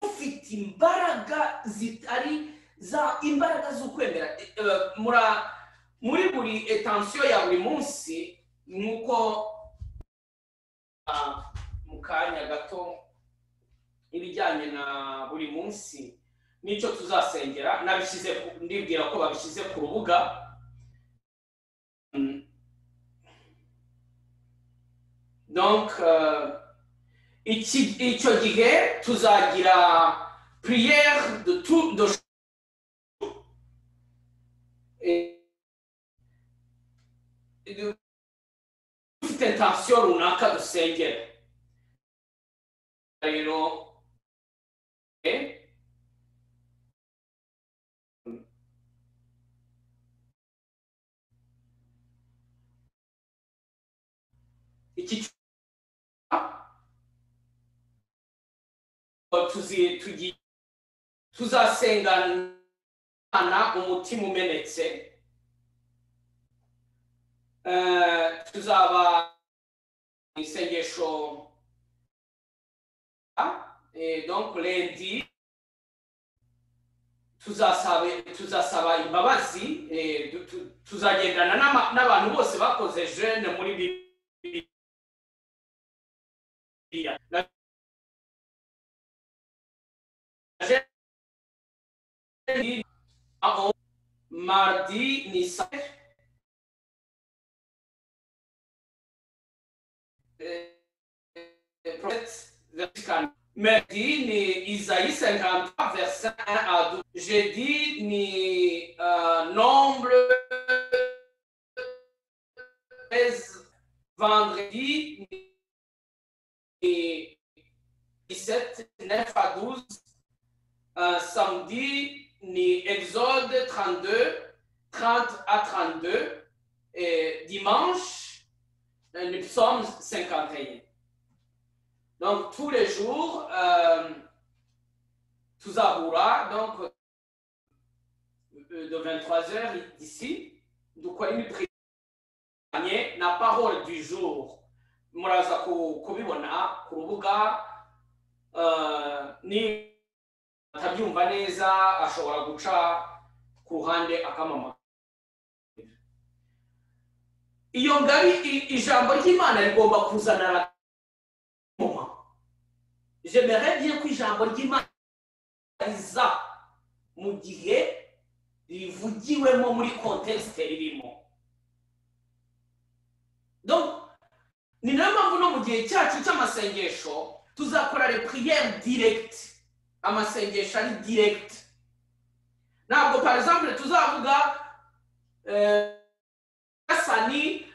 ufite imbaraga zitari za imbaraga z'ukwemera muri buri etansiyo ya buri munsi. Nuko mu kanya gato ibijyanye na buri munsi nicyo tuzasengera, nabishyize ndibwira ko babishyize ku rubuga. Donc icyo gihe tuzagira prière de tout de ufite intention runaka dusengera. Rero iki tuzasengana umutima umenetse. Tuzaba isengesho donc lundi tuzasaba imbabazi. Tuzagendana n'abantu bose bakoze jeune muri Bibiliya. mardi ni mercredi ni Isaïe 53 verset 1 à 12. Jeudi ni nombre 13. Vendredi ni 17 9 à 12. Samedi ni Exode 32 30 à 32. Et dimanche ni Psaume 51. Donc, tous les jours, tuzahura, donc, de 23h d'ici, dukora imipiranye na parole du jour. Muraza kubibona ku rubuga, ni atabyumva neza ashobora guca ku ruhande akamama. Iyo ngari ijambo ry'Imana rigomba kuzana. J'aimerais bien que ijambo ry'Imana riza mu gihe rivugiwemo muri contexte ririmo. Donc ni nayo mpamvu no mu gihe cyacu cy'amasengesho tuzakora les prières directes, amasengesho ari direct. Ntabwo par exemple tuzavuga asani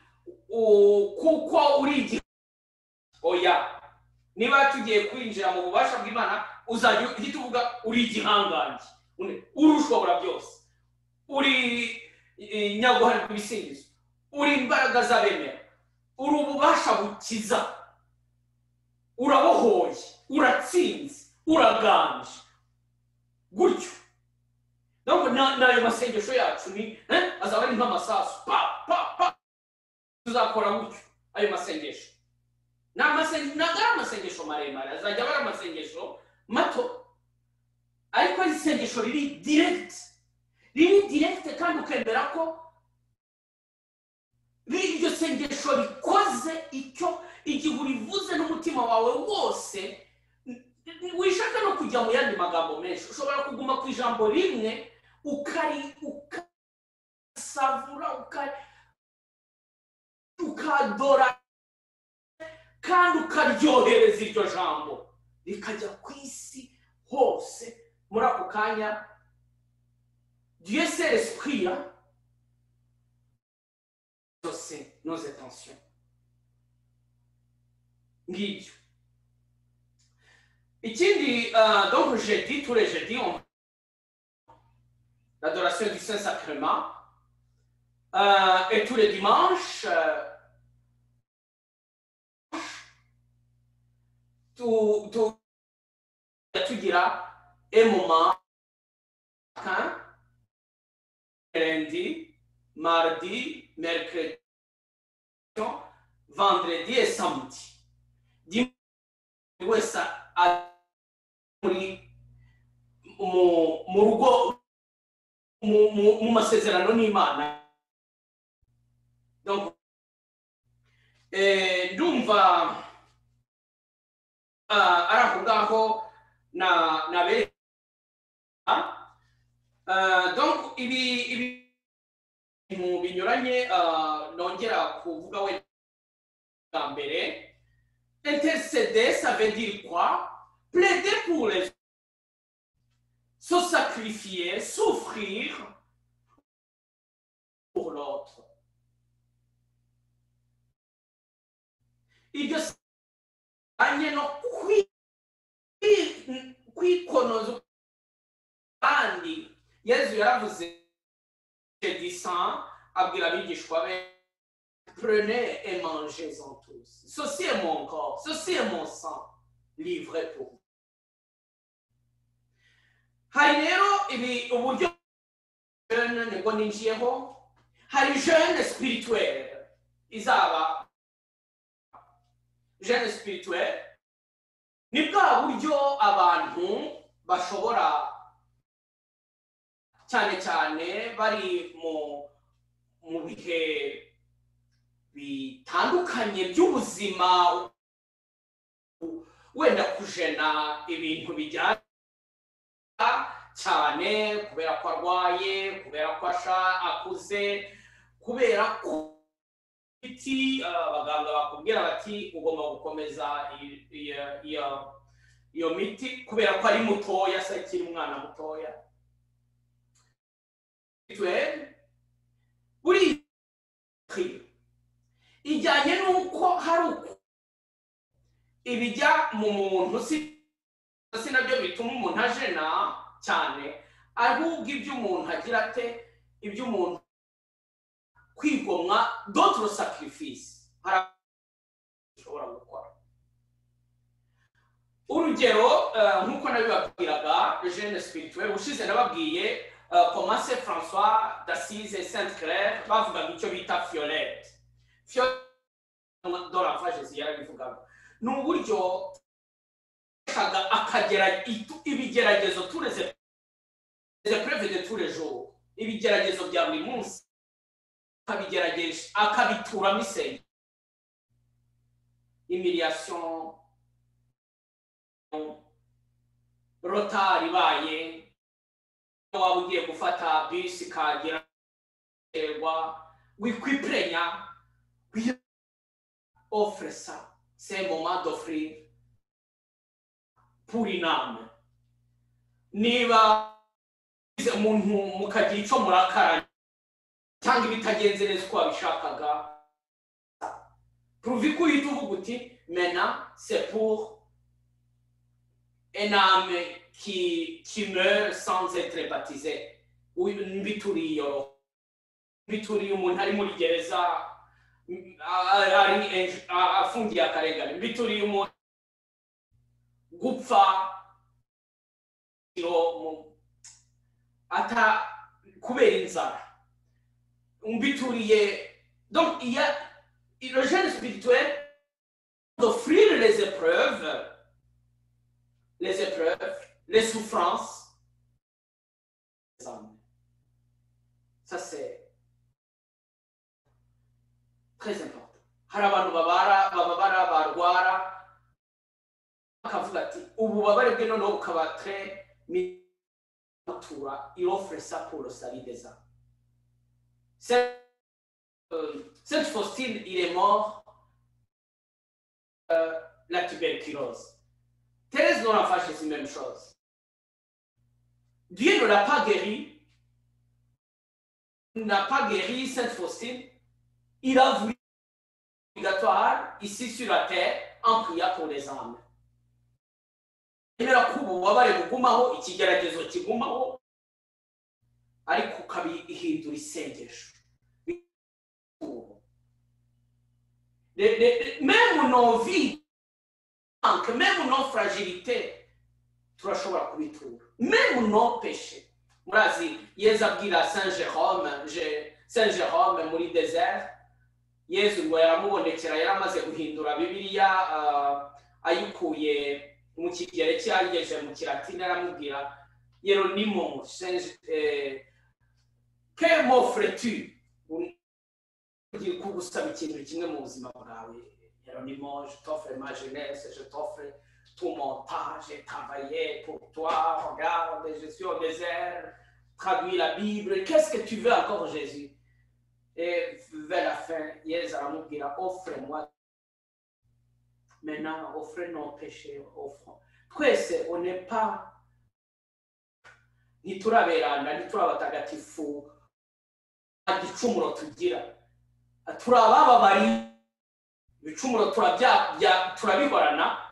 kuko uri oya. Niba tugiye kwinjira mu bubasha bw'Imana uzajya uhita uvuga uri igihangange, urushobora byose, uri nyaguhari kubisingizo, uri imbaraga z'abemera, uri ububasha bukiza, urabohoye, uratsinze, uraganje gutyo. Donc nayo masengesho yacu ni azaba ari nk'amasasu pa tuzakora gutyo ayo masengesho. N'amasengesho maremare azajya abara amasengesho mato, ariko isengesho riri direct kandi ukemera ko iryo sengesho rikoze icyo igihe urivuze n'umutima wawe wose. Wishaka no kujya mu yandi magambo menshi, ushobora kuguma ku ijambo rimwe ukasavura ukadora kandi ukaryohereza iryo jambo rikajya ku isi hose. Muri ako kanya Dieu c'est l'esprit, c'est nos intentions ngibyo. Ikindi donc jeudi, tous les jeudis on l'adoration du Saint-Sacrement, et tous les dimanches tugira un moment lundi, mardi, mercredi, vendredi et samedi. Dimanche mu rugo mu masezerano n'Imana. Donc ndumva araho ngaho na be. Donc ibi mu binyuranye nongera kuvuga we mbere. Intercéder, ça veut dire quoi? Plaider pour les autres, se sacrifier, souffrir pour l'autre. Ibyo anye no kwikonoza kandi Yesu yaravuze jedisa abwira abigishwa be, prenez et mangez-en tous. Ceci est mon corps, ceci est mon sang, livré pour vous. Hari rero ibi uburyo jeune nibwo ninjiyeho. Hari jeune spirituel, izaba jeune spirituel ni bwa buryo abantu bashobora cyane cyane bari mu bihe bitandukanye by'ubuzima, wenda kujena ibintu bijyana cyane kubera ko arwaye, kubera ko akuze, kubera ko imiti abaganga bakubwira bati ugomba gukomeza iyo miti kubera ko ari mutoya, se akiri umwana mutoya. Buri ijyanye n'uko hari ibijya mu muntu si nabyo bituma umuntu ajena cyane, ahubwo ibyo umuntu agira ate, ibyo umuntu kwigomwa d'autres sacrifices ushobora gukora. Urugero nk'uko nabibabwiraga jeune spirituel ushize nababwiye comment c'est François d'Assise et Sainte Claire bavugaga icyo bita Violette. Violette dans la phrase Jésus yarabivugaga ni uburyo akagera ibigeragezo tous les épreuves de tous les jours, ibigeragezo bya buri munsi akabigerageje akabituramo isenge, humiliation, retard ibaye, waba ugiye gufata bisi kagira wikwiprenya, offre ça, c'est un moment d'offrir pour une âme. Niba umuntu mukagira icyo murakaranye cyangwa ibitagenze neza uko wabishakaga, prouve ko uhita uvuga uti maintenant c'est pour une âme qui meurt sans être baptisée. Mbituriye umuntu ari muri gereza afungiye akarengane, mbituriye umuntu gupfa ata kubera inzara, mbituriye. Donc il y a le jeûne spirituel d'offrir les épreuves, les souffrances. Ça c'est très important. Hari abantu bababara barwara akavuga ati ububabare bwe noneho bukaba très il offre ça pour le salut des âmes. Saint Faustine, il est mort la tuberculose. Thérèse de l'Enfant, c'est la même chose. Dieu ne l'a pas guéri. Il n'a pas guéri Sainte Faustine. Il a voulu obligatoire ici sur la terre en priant pour les âmes. Emera ko ububabare bugumaho, ikigeragezo kigumaho, ariko ukabihindura isengesho. Même nos vies, même nos fragilités, turashobora kubitura. Même nos péchés. Murazi Yesu abwira Saint Jérôme muri désert, Yesu ngo yaramubonekera yaramaze guhindura Bibiliya ayikuye mu kigereki arigeje mu kilatini, aramubwira Hieronimo, que m'offres-tu? Ugiye kugusaba ikintu kimwe mu buzima bwawe. Hieronimo, je t'offre ma jeunesse, je t'offre tout mon temps, j'ai travaillé pour toi, regarde, je suis au désert, traduis la Bible, qu'est-ce que tu veux encore, Jésus? Et vers la fin, Jésus aramubwira, offre-moi. Maintenant, offre nos péchés, offre. Twese, on n'est pas ntituraberana, ntiturabatagatifu, igicumuro tugira. Turabababari, ibicumuro turabihorana.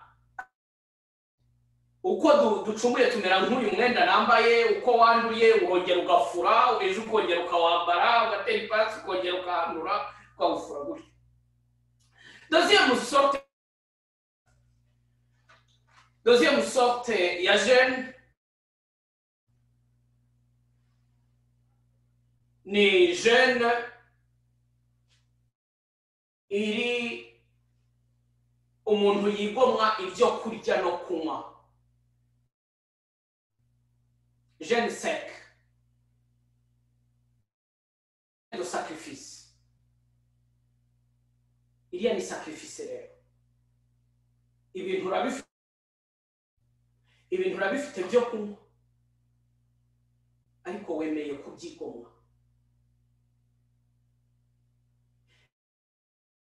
Uko ducumuye tumera nk'uyu mwenda nambaye, uko wanduye urongera ugafura, ejo ukongera ukawambara, ugatera ipasi ukongera ukahanura, ukawufura gutyo. Deuxième sorte ya jeûne ni jeûne iri umuntu yigomwa ibyo kurya no kunywa. Jeûne sec, de sacrifice. Il y a des sacrifices rero. Ibintu urabifite byo kunywa, ariko wemeye kubyigomwa.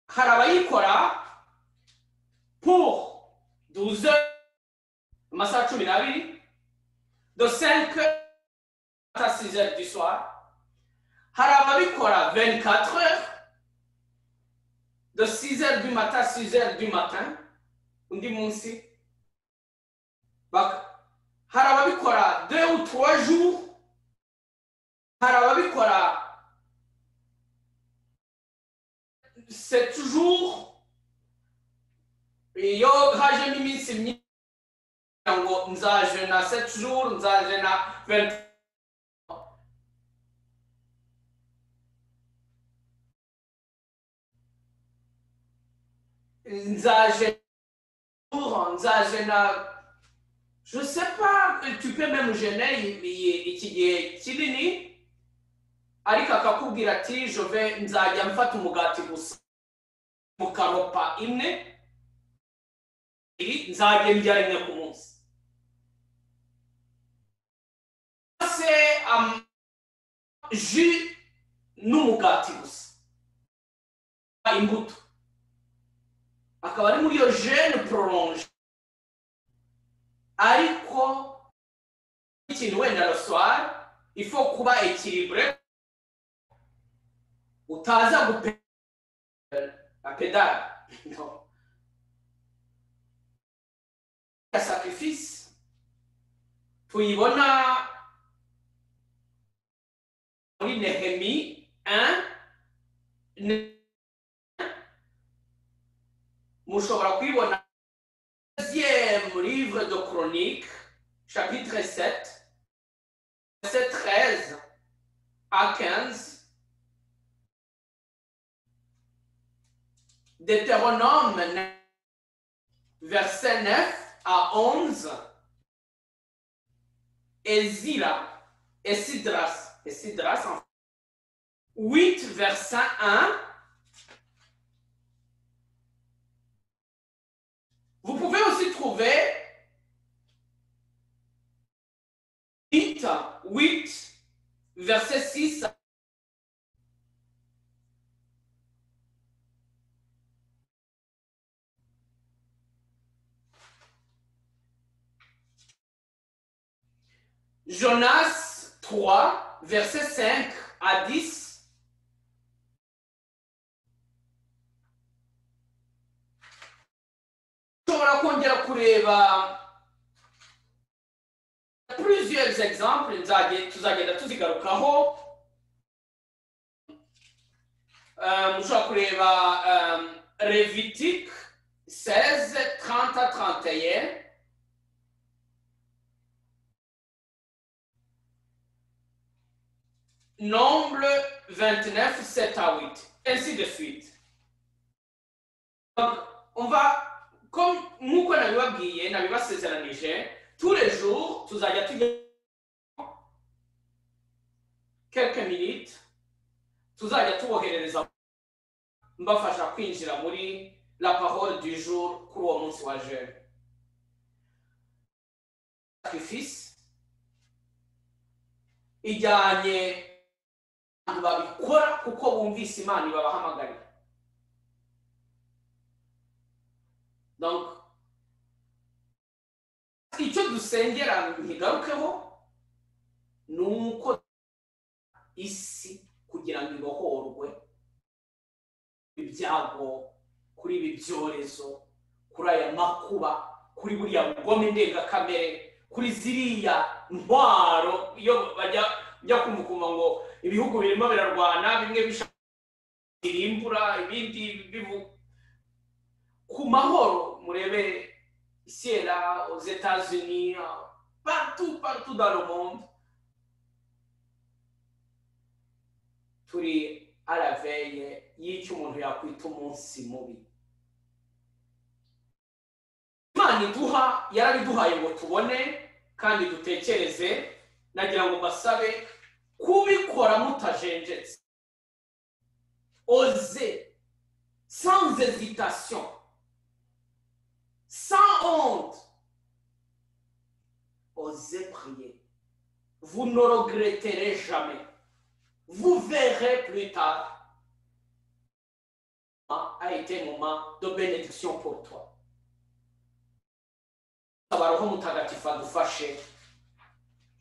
hari abayikora pour 12 heures amasaha 12 de 5 à 6 heures du soir. hari ababikora 24 heures de 6 heures du matin à 6 heures du matin. undi munsi hari ababikora 2 ou 3 jours. hari ababikora 7 jours. iyo hajemo iminsi myinshi ngo nzaje na 7 jours, nzaje na 20. nzaje na, je sais pas, tu peux même jeûner iki gihe kinini, ariko akakubwira ati nzajya mfata umugati gusa mu karopa imwe, nzajya ndya rimwe ku munsi. Jus n'umugati gusa, imbuto, akaba ari muri iyo jeûne prolonge. ariko ikintu wenda le soir il faut kuba équilibré, utaza la pédale. Non. Le sacrifice tuyibona muri Néhémie 1, mushobora kuyibona deuxième livre de Chroniques, chapitre 7, verset 13 à 15. Deutéronome, verset 9 à 11. Esdras, 8, verset 1. Vous pouvez aussi trouver 8, verset 6. Jonas 3, verset 5 à 10. Ushobora kongera kureba plusieurs exemples, tuzagenda tuzigarukaho. Mushobora kureba Lévitique 16, 30 à 31. Nombre 29, 7 à 8, ainsi de suite. Donc, on va, comme nk'uko nabibabwiye nabibasezeranije, tous les jours tuzajya tujya quelques minutes, tuzajya tuboherereza mbafasha kwinjira muri la parole du jour kuri uwo munsi wa jeûne. Sacrifice ijyanye babikora kuko bumvise Imana ibabahamagarira. Donc icyo dusengera ntigarukeho nuko isi kugira ngo ibohorwe ibyago, kuri ibi byorezo, kuri aya makuba, kuri buriya bugome ndengakamere, kuri ziriya ntwaro iyo bajya kumukuma ngo ibihugu birimo birarwana, bimwe birimbura ibindi bivu ku mahoro. Murebe ici là aux États-Unis, partout dans le monde, turi à la veille y'icyo umuntu yakwita umunsi mubi. Imana iduha, yarabiduhaye ngo tubone kandi dutekereze. Nagira ngo basabe kubikora mutajenjetse, osez sans hésitation, sans honte, osez prier. vous ne regretterez jamais. Vous verrez plus tard. A été un moment de bénédiction pour toi.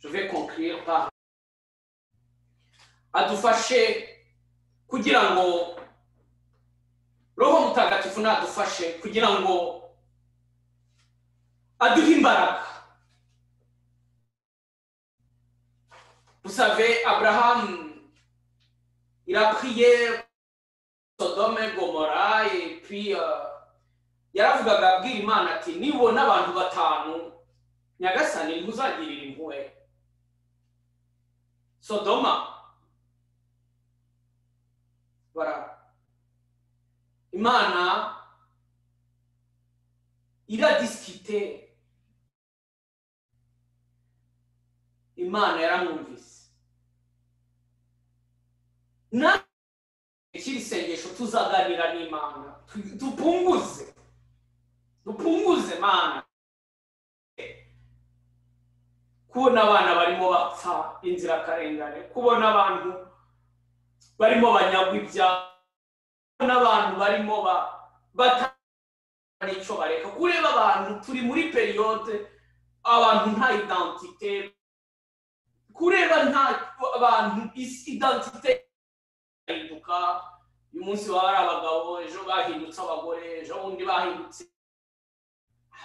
Je vais conclure par adufashe kugira ngo Roho Mutagatifu nadufashe kugira ngo aduhe imbaraga. Vous savez, Abraham, il a prié Sodome et Gomorrah, et puis yaravugaga abwira Imana ati nibona abantu batanu Nyagasani ntuzagirira impuhwe Sodoma. Voilà. Imana il a discuté. Imana yaramwumvise. Na ikiri sengesho tuzaganira n'Imana. Dupunguze Mana. Kubona abana barimo bapfa inzira karengane, kubona abantu barimo banyagwa ibya, kubona abantu barimo batanico bareka, kureba abantu turi muri periode abantu nta identité, kureba nta abantu identité iduka. Uyu munsi bari abagabo, ejo bahindutse abagore, ejo undi bahindutse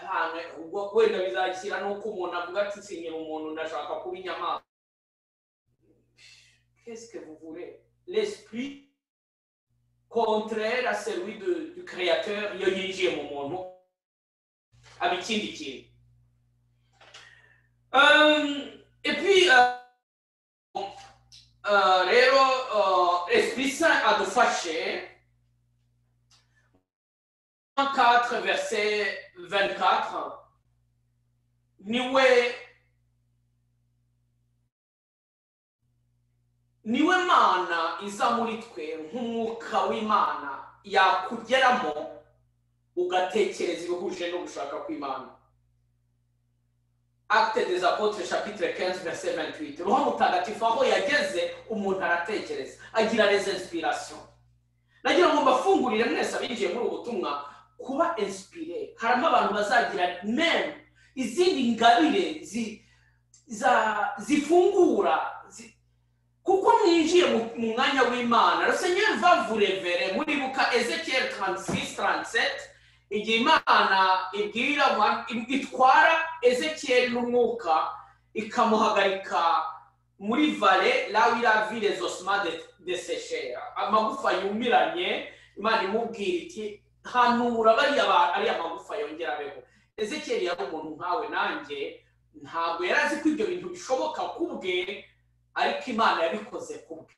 abana. Ubwo wenda bizakira nuko umuntu avuga ati sinyira umuntu ndashaka kuba inyamaswa. Qu'est-ce que vous voulez? L'esprit contraire à celui du créateur iyo yinjiye mu muntu abikindi kintu. Et puis rero l'Esprit Saint adufashe 4 verset 24 niwe Mana iza muri twe nk'umwuka w'Imana yakugeramo ugatekereza ibihuje no gushaka kw'Imana. Actes des Apôtres chapitre 15 verset 28. Roho Mutagatifu aho yageze umuntu aratekereza, agira les inspirations. Nagira ngo mbafungurire mwese abinjiye muri ubutumwa kuba inspiré. Harimo abantu bazagira même izindi ngabire zifungura kuko mwinjiye mu mwanya w'Imana. Le Seigneur va vous révéler. Muribuka Ezekiel 36-37 igihe Imana itwara Ezekiel n'umwuka ikamuhagarika muri vallée là où il a vu les ossements desséchés, amagufa yumiranye. Imana imubwira iti hanura bariya ari amagufa yongera abeho. Ezekiel yari umuntu nkawe nanjye, ntabwo yarazi ko ibyo bintu bishoboka kubwe, ariko Imana yabikoze kubwe.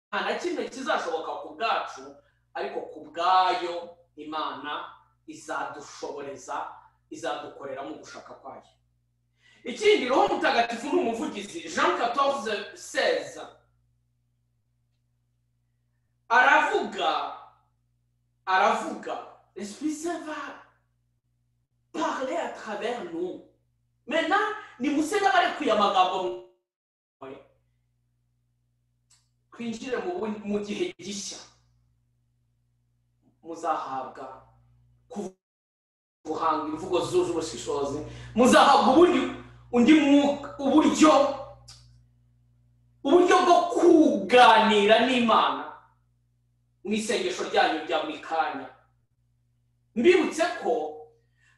Nta na kimwe kizashoboka ku bwacu, ariko ku bwayo Imana izadushoboreza, izadukorera mu gushaka kwayo. Ikindi, Roho Mutagatifu n'umuvugizi. Jean 14:16 aravuga l'Esprit Saint va parler à travers nous. Maintenant nimusena bari kuyamagambo kwinjire mu gihe gishya, muzahabwa kuhanga imvugo zuje ubushishozi, muzahabwa undi uburyo bwo kuganira n'Imana mu isengesho ryanyu rya buri kanya. Mbibutse ko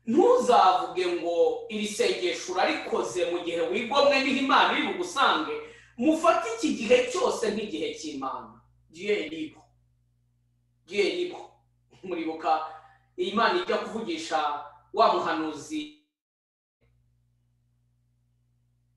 ntuzavuge ngo iri sengesho urarikoze mu gihe wigomwe n'Imana iri bugusange. Mufate iki gihe cyose nk'igihe cy'Imana. Dieu est libre. Muribuka Imana ijya kuvugisha wa muhanuzi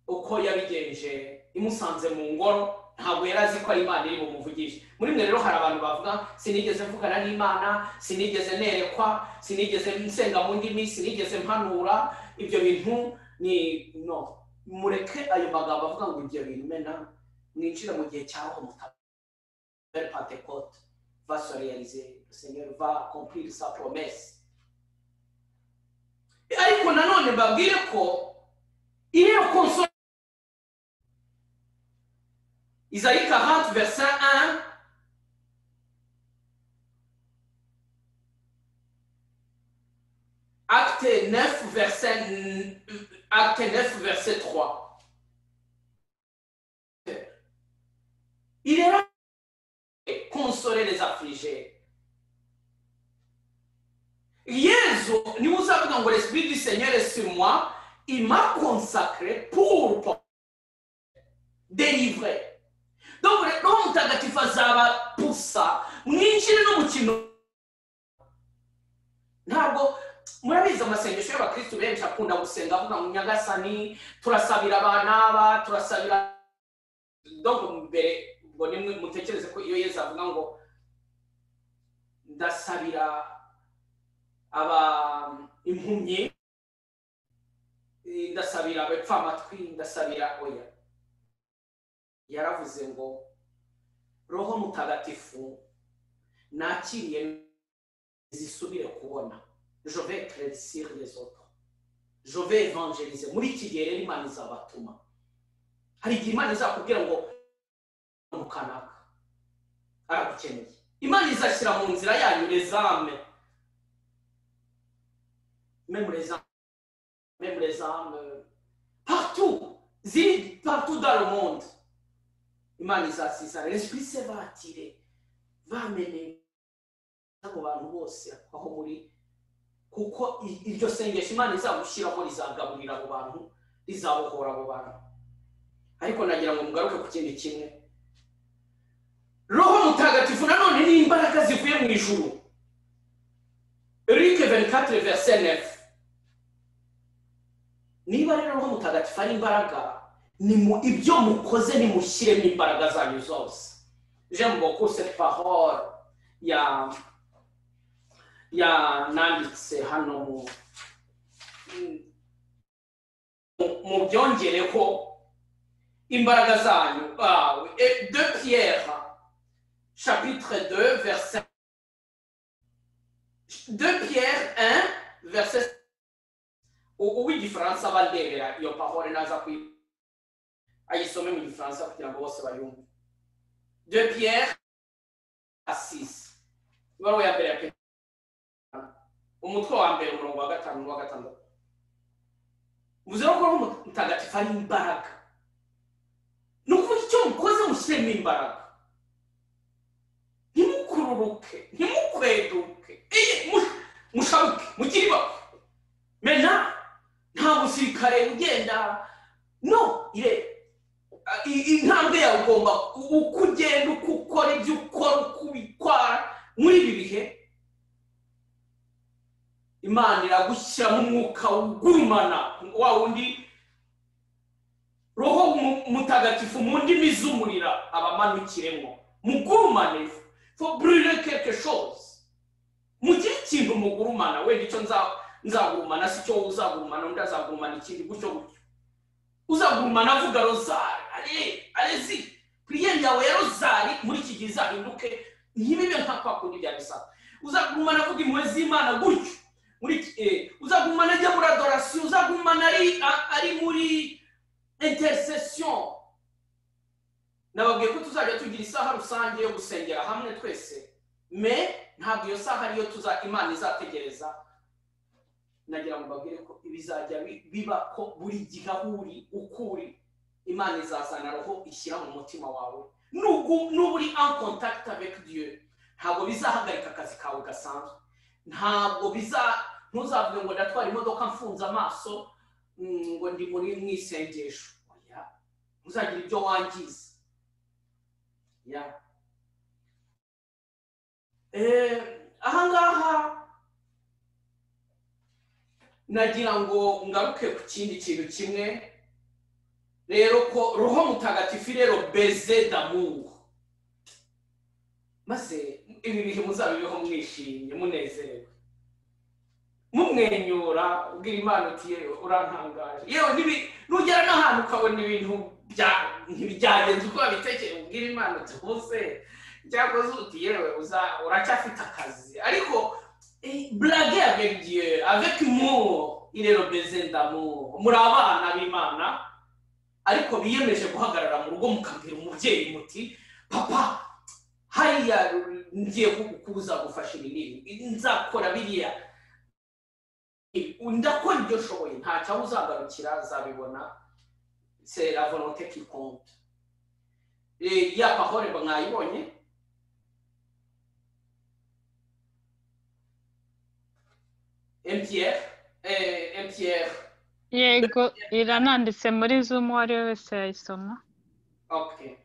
uko yabigenje imusanze mu ngoro, ntabwo yarazi ko Imana iri bumuvugishe. Muri mwe rero hari abantu bavuga sinigeze mvugana n'Imana, sinigeze nerekwa, sinigeze nsenga mu ndimi, sinigeze mpanura. Ibyo bintu ni no. Mureke ayo magambo avuga ngo ibyo bintu mena mwinjira mu gihe cya Roho Mutagatifu. Pentecôte va se réaliser. Le Seigneur va accomplir sa promesse. Ariko nanone mbabwire ko iyo console Isaïe 40, verset 1. Acte 9, verset 3. Il est là pour consoler les affligés. Jésus, nous savons que l'Esprit du Seigneur est sur moi. Il m'a consacré pour délivrer. Donc, Roho Mutagatifu azaba pusa mwinjire no mukino. Ntabwo murabizi amasengesho y'abakristo benshi akunda gusenga avuga ngo Nyagasani turasabira abana turasabira. Donc mbere ubwo nimwe mutekereze ko iyo Yesu avuga ngo ndasabira aba impumyi, ndasabira abapfa amatwi, ndasabira oya. Yaravuze ngo Roho Mutagatifu nakiriye zisubire kubona. Je vais éclaircir les autres. Je vais évangéliser. Muri iki gihe rero Imana izabatuma. Hari igihe Imana izakubwira ngo mukanaka aragukeneye. Imana izashyira mu nzira yanyu les âmes. Même les âmes. Partout. Partout dans le monde. Imana izasizana. L'Esprit se va attirer. Va amener abo bantu bose aho muri. Kuko iryo sengesho Imana izagushyiraho rizagaburira abo bantu, rizabohora abo bantu. Ariko nagira ngo mugaruke ku kindi kimwe. Roho Mutagatifu nanone ni imbaraga zivuye mu ijuru. Luc 24 verset 9. Niba rero Roho Mutagatifu ari imbaraga, ni mu ibyo mukoze nimushyiremo imbaraga zanyu zose. J'aime beaucoup cette parole nanditse hano mu byongereho imbaraga zanyu. 2 Pierre chapitre 2 verset 2 Pierre 1 verset uw'igifaransa bandebera iyo parole naza ayisome mu gifaransa kugira ngo bose bayumve. 2 Pierre 6 ibaruwa ya mbere ya Petero umutwe wa mbere umurongo wa 5 n'uwa 6. Muze ko Roho Mutagatifu ari imbaraga. Nukuvuga icyo mukoze mushyiremo imbaraga. Ntimukururuke, ntimukweduke, mushabuke, mugiriba. Mena nta musirikare ugenda. No, intambwe yawe ugomba ukugenda ukukora ibyo ukora ukubikora muri ibi bihe. Imana iragushyira mu mwuka ugurumana wa wundi Roho Mutagatifu mu ndimi z'umurira abamanukiremo mugurumane. Faut brûler quelque chose. Mugire ikintu mugurumana. Wenda icyo nzagurumana si cyo uzagurumana, undi azagurumana ikindi gutyo gutyo. Uzagurumana avuga rozari. Allez-y. Prière yawe ya rozari muri iki gihe izahinduke ntibibe nka kwa kundi bya bisaba. Uzagurumana avuga impuhwe z'Imana gutyo. Uzagumana ajya muri adoration, uzagumana ari muri intercession. Nababwiye ko tuzajya tugira isaha rusange yo gusengera hamwe twese, mais ntabwo iyo saha ariyo Imana izategereza. Nagira ngo mbabwire ko ibizajya biba ko buri gihe ukuri Imana izazana Roho ishyira mu mutima wawe. N'uburi en contact avec Dieu, ntabwo bizahagarika akazi kawe gasanzwe. Ntabwo ntuzavuge ngo ndatwara imodoka mfunze amaso ngo ndi muri mwisengesho. Oya, ntuzagira ibyo wangiza. Ahangaha nagira ngo ngaruke ku kindi kintu kimwe rero, ko Roho Mutagatifu rero baiser d'amour. Maze ibi bihe muzabibeho mwishimye munezerewe mumwenyura ubwira Imana uti urantangaje. Yewe nugera n'ahantu ukabona ibintu ntibyagenze uko babitekereza, ubwira Imana uti bose cyakoze uti yewe uracyafite akazi. Ariko blaguer avec Dieu, avec moi, il est le baiser d'amour. Muri abana b'Imana, ariko biyemeje guhagarara mu rugo mukabwira umubyeyi muti papa hariya ngiye kukubuza gufasha ibinini nzakora biriya ndakora ibyo nshoboye nta cyaho uzagarukira azabibona c'est la volonté qui compte ya parole mwayibonye Pierre yego irananditse muri Zoom wari wese yayisoma. Okay.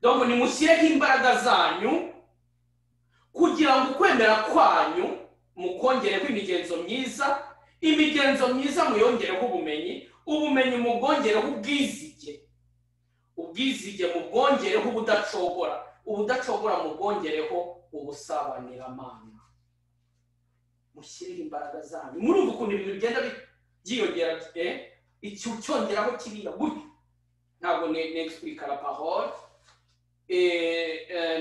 Donc nimushyireho imbaraga zanyu kugira ngo kwemera kwanyu mukongereho imigenzo myiza muyongereho ubumenyi mubwongereho ubwizige mubwongereho ubudacogora mubwongereho ubusabaniramana. Mushyire imbaraga zanyu murumva ukuntu ibintu bigenda byiyongera icyongeraho kiriya gutyo ntabwo n'explica la parole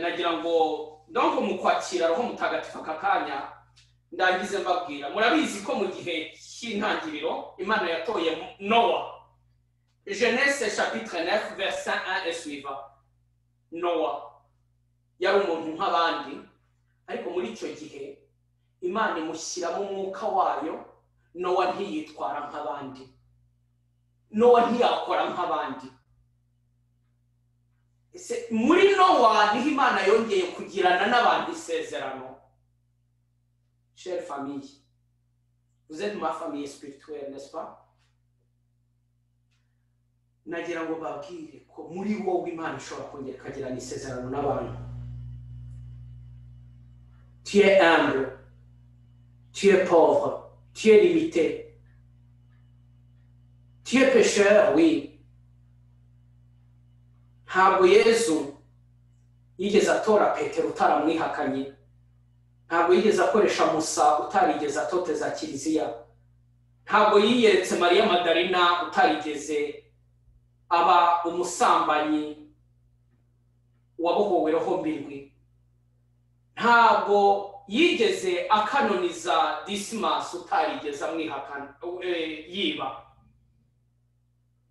nagira ngo donc mu kwakira roho mutagatifu akakanya ndangize mbabwira murabizi ko mu gihe cy'intangiriro Imana yatoye Noa. Genèse chapitre 9 verset 1 et suivant. Noa yari umuntu nk'abandi ariko muri icyo gihe Imana imushyiramo umwuka wayo. Noa ntiyitwara nk'abandi, Noa ntiyakora nk'abandi. Muri Noa niho Imana yongeye kugirana n'abandi isezerano. Chère famille, vous êtes ma famille spirituelle, n'est-ce pas? Nagira ngo babwire ko muri wowe Imana ishobora kongera ikagirana isezerano n'abantu. Tu es humble, tu es pauvre, tu es limité, tu es pécheur, oui. Ntabwo Yesu yigeze atora Petero utaramwihakanye, ntabwo yigeze akoresha Musa utarigeze atoteza kiliziya, ntabwo yiyeretse Mariya Madalina utarigeze aba umusambanyi wabohowe roho mbirwi, ntabwo yigeze akanoniza Dismas utarigeze amwihakana yiba,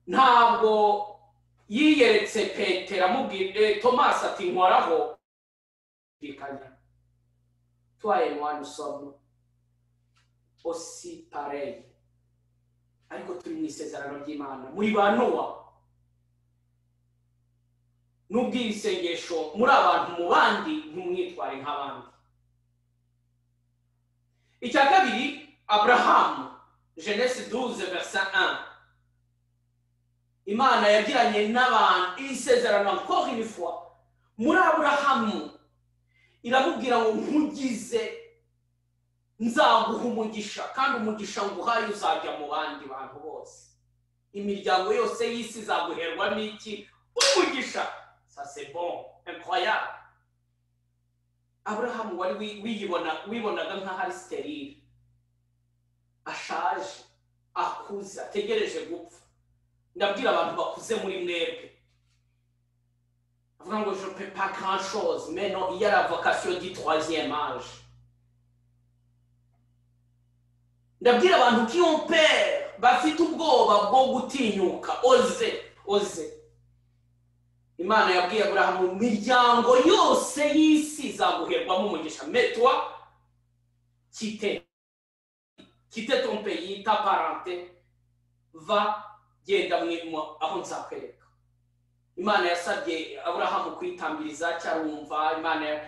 ntabwo yiyeretse Petero amubwira Thomas ati nkoraho bikanya. Toi et moi nous sommes aussi pareils, ariko turi mu isezerano ry'Imana. Muri ba Noa n'ubwira isengesho muri abantu mu bandi ntimwitware nk'abandi. Icya kabiri, Abraham, Genèse 12 verset 1. Imana yagiranye n'abantu isezerano encore une fois. Muri Abrahamu iramubwira ngo nkugize nzaguha umugisha kandi umugisha nguhaye uzajya mu bandi bantu bose. Imiryango yose y'isi izaguherwa n'iki? Umugisha. Ça c'est bon, incroyable. Abraham wari wibonaga nk'ahari sterile, ashaje, akuze, ategereje gupfa. Ndabwira abantu bakuze muri mwebwe, avuga ngo je ne peux pas grand chose, mais non, il y a la vocation du troisième âge. Ndabwira abantu qui ont peur, bafite ubwoba bwo gutinyuka, oze. Imana yabwiye Abraham mu miryango yose y'isi izaguherwamo umugisha. Mais toi, quitte ton pays, ta parenté, va genda mwimo aho nzakwereka. Imana yasabye Abraham kwitambiriza cyarumva. Imana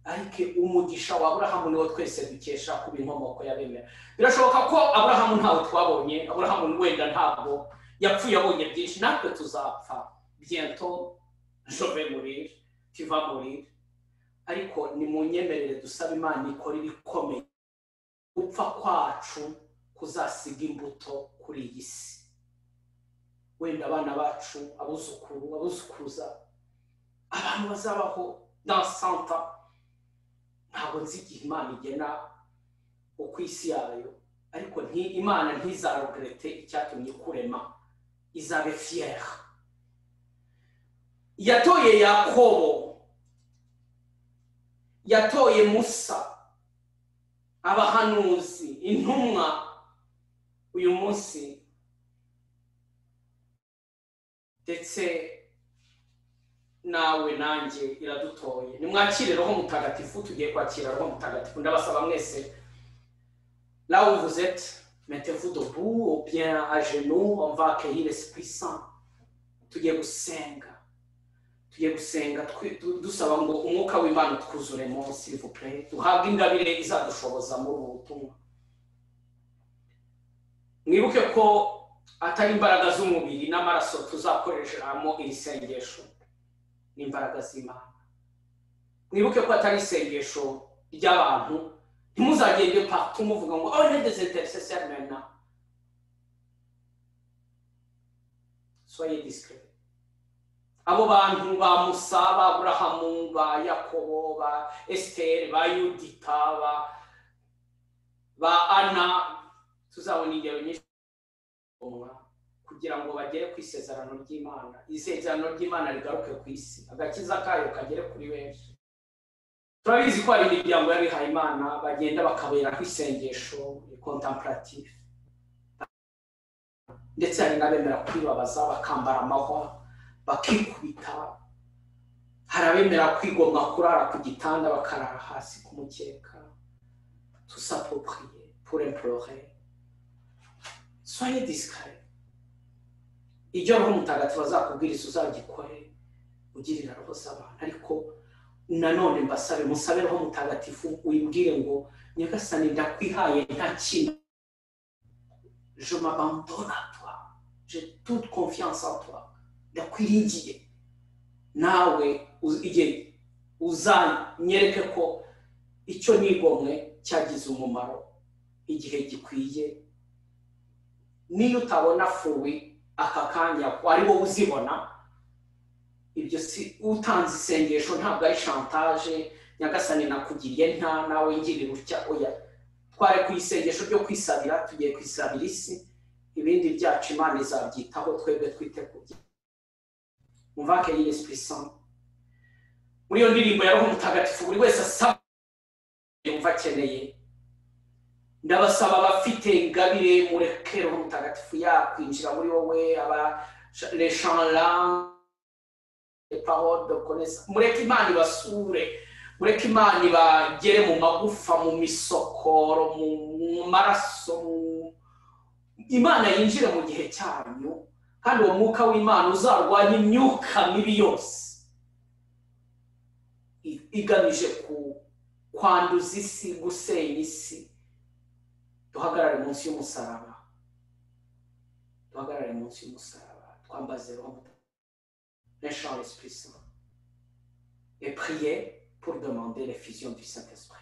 ariko umugisha wa Abraham niwo twese dukesha ku binkomoko y'abemera. Birashoboka ko Abraham ntawe twabonye, Abraham wenda ntabwo yapfuye abonye byinshi, natwe tuzapfa bientôt. Je vais mourir, tu vas mourir. Ariko ni munyemerere dusaba Imana ikora ibikomeye. Gupfa kwacu kuzasiga imbuto kuri iyi si. Wenda abana bacu, abuzukuruza, abantu bazabaho dans 100 ans. Ntabwo nzi igihe Imana igena uko isi yayo, ariko Imana ntizaregrete icyatumye kurema, izabe fière. Yatoye Yakobo, yatoye Musa, abahanuzi, intumwa. Uyu munsi ndetse nawe nanjye iradutoye. Nimwakire Roho Mutagatifu, tugiye kwakira Roho Mutagatifu. Ndabasaba mwese, là où vous êtes, mettez-vous debout ou bien à genoux, on va accueillir l'Esprit Saint. Tugiye gusenga dusaba ngo umwuka w'Imana twuzuremo, s'il vous plaît, duhabwe ingabire izadushoboza muri ubu butumwa. Mwibuke ko atari imbaraga z'umubiri n'amaraso tuzakoreshamo iri sengesho, n'imbaraga z'Imana. Mwibuke ko atari isengesho ry'abantu. Ntimuzagende partout muvuga ngo oh les intercesseurs maintenant. Soyez discrets. Abo bantu ba Musa, ba Abrahamu, ba Yakobo, ba Esther, ba Yudita, ba Ana, tuzabona ingero nyinshi kugira ngo bagere ku isezerano ry'Imana. Isezerano ry'Imana rigaruke ku isi, agakiza kayo kagere kuri benshi. Turabizi ko ari imiryango y'abihaye Imana bagenda bakabera ku isengesho contemplatif, ndetse hari n'abemera kwibabaza bakambara amahwa bakikubita. Hari abemera kwigomwa kurara ku gitanda bakarara hasi ku mukeka. Tout ça pour prier, pour implorer. Soyez discrets. Ibyo Roho Mutagatifu azakubwiriza uzagikore, ugirira roho z'abantu. Ariko nanone mbasabe, musabe Roho Mutagatifu wibwire ngo Nyagasani ndakwihaye nta kintu. Je m'abandonne à toi. J'ai toute confiance en toi. Ndakwiringiye. Nawe igihe uzanyereke ko icyo nigomwe cyagize umumaro igihe gikwiye. Niyo utabona fuwi aka kanya wari wowe uzibona, ibyo si utanze isengesho, ntabwo ari chantage. Nyagasani nakugiriye nta nawe ngirira utya. Oya, tware ku isengesho ryo kwisabira, tugiye kwisabira isi, ibindi byacu Imana izabyitaho, twebwe twite kubyo. On va accueillir l'Esprit Saint. Muri iyo ndirimbo ya Roho Mutagatifu buri wese asaba yumva akeneye. Ndabasaba abafite ingabire mureke Roho Mutagatifu yakwinjira muri wowe, aba les chants là, les paroles de connaissance. Mureke Imana ibasure, mureke Imana ibagere mu magufa, mu misokoro, mu maraso. Imana yinjire mu gihe cyanyu, kandi uwo mwuka w'Imana uzarwanya imyuka mibi yose igamije kwanduza isi, gusenya isi. Duhagarare munsi y'umusaraba, duhagarare munsi y'umusaraba, twambaze Roho Mutagatifu, prêchant l'Esprit Saint, et prier pour demander l'effusion du Saint-Esprit.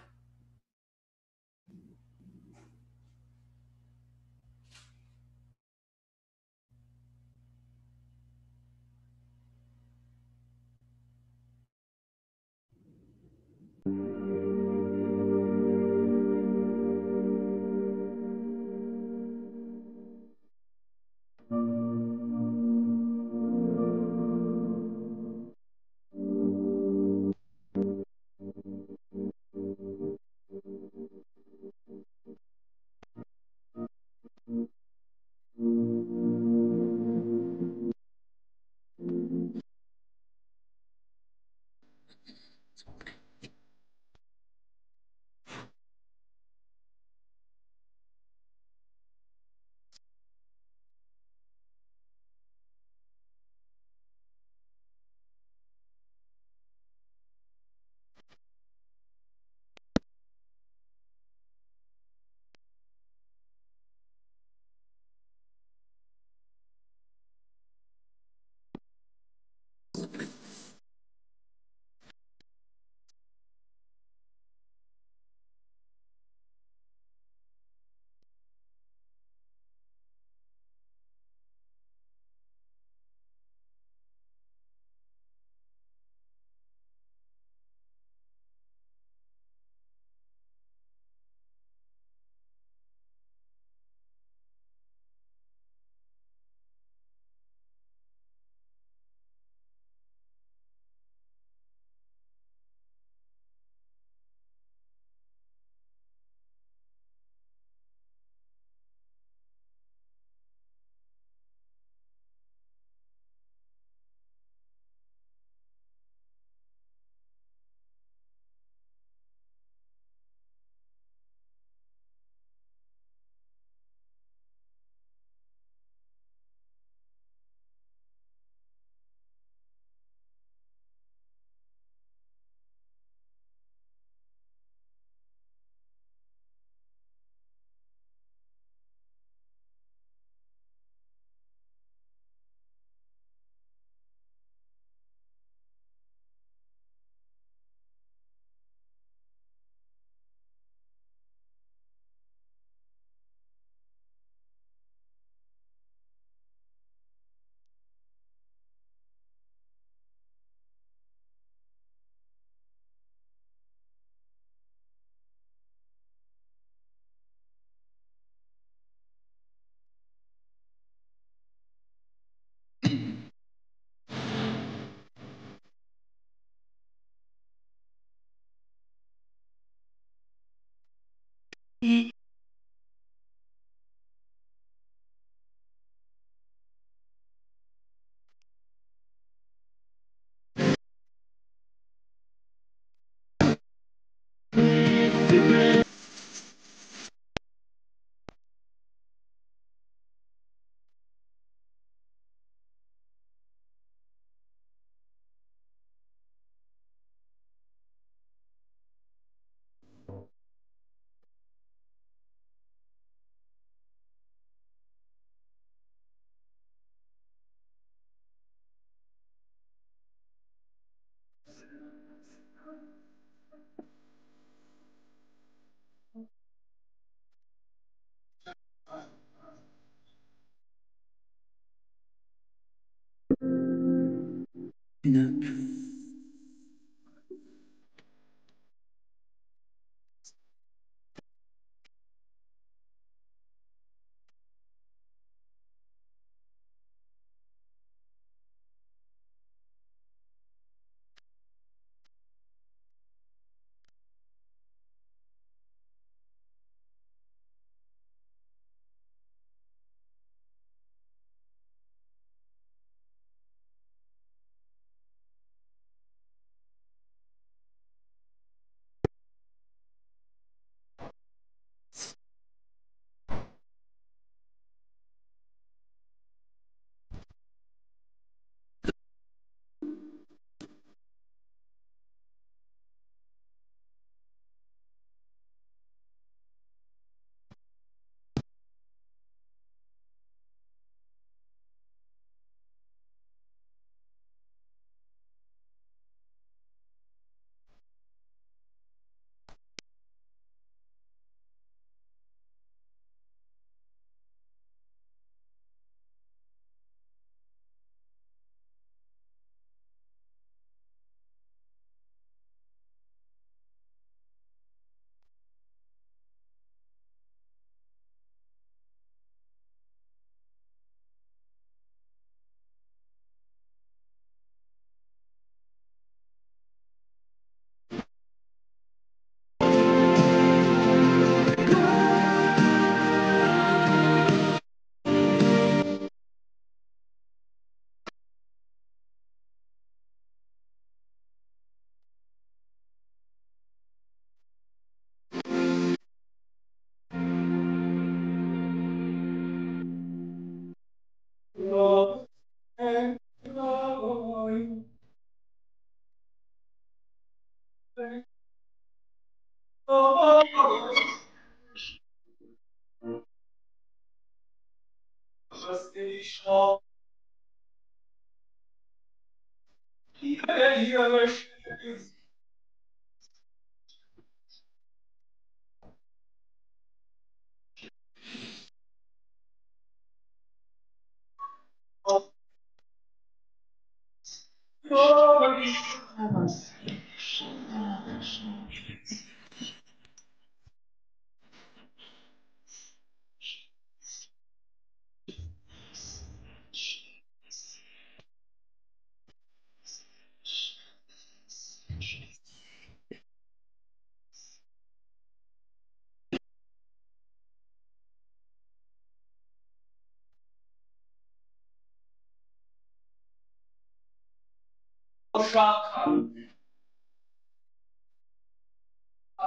ushaka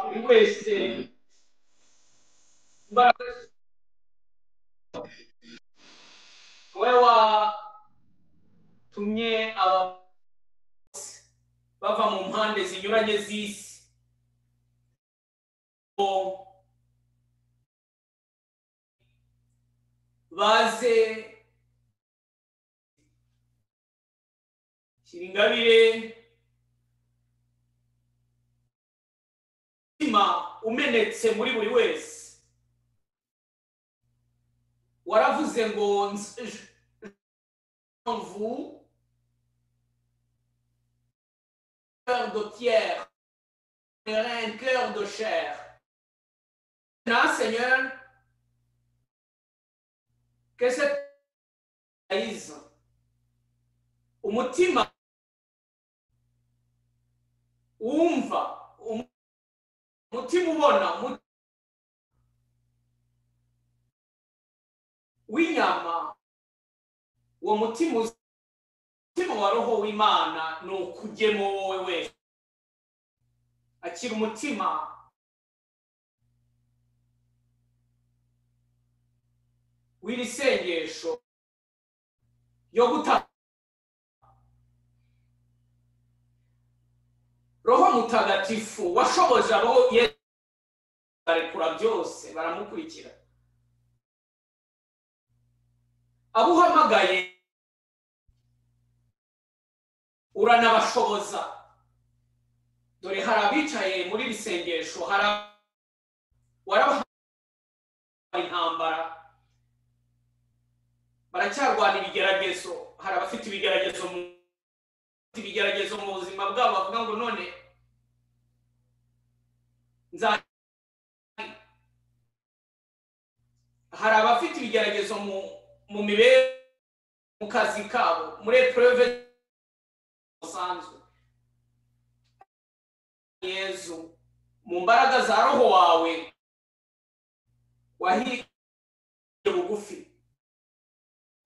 buri wese wowe watumye bava mu mpande zinyuranye z'isi baze Kiringabire umenetse muri buri wese waravuze ngo vous cœur de pierre un cœur de chair. Non, Seigneur, que cette haïse umutima wumva umutima ubona w'inyama, uwo mutima wa roho w'Imana ni ukujyemo wowe wese. Akira umutima w'iri sengesho yo gutanga. Roho Mutagatifu washoboje abo barekura byose baramukurikira. Abo uhamagaye uranabashoboza. Dore hari abicaye muri iri sengesho, warabaha intambara, baracyarwana ibigeragezo. Hari abafite ibigeragezo mu buzima bwabo, bavuga ngo none hari abafite ibigeragezo mu mibereho, mu kazi kabo, muri epreuve usanzwe. Yesu, mu mbaraga za roho wawe wahiye bugufi,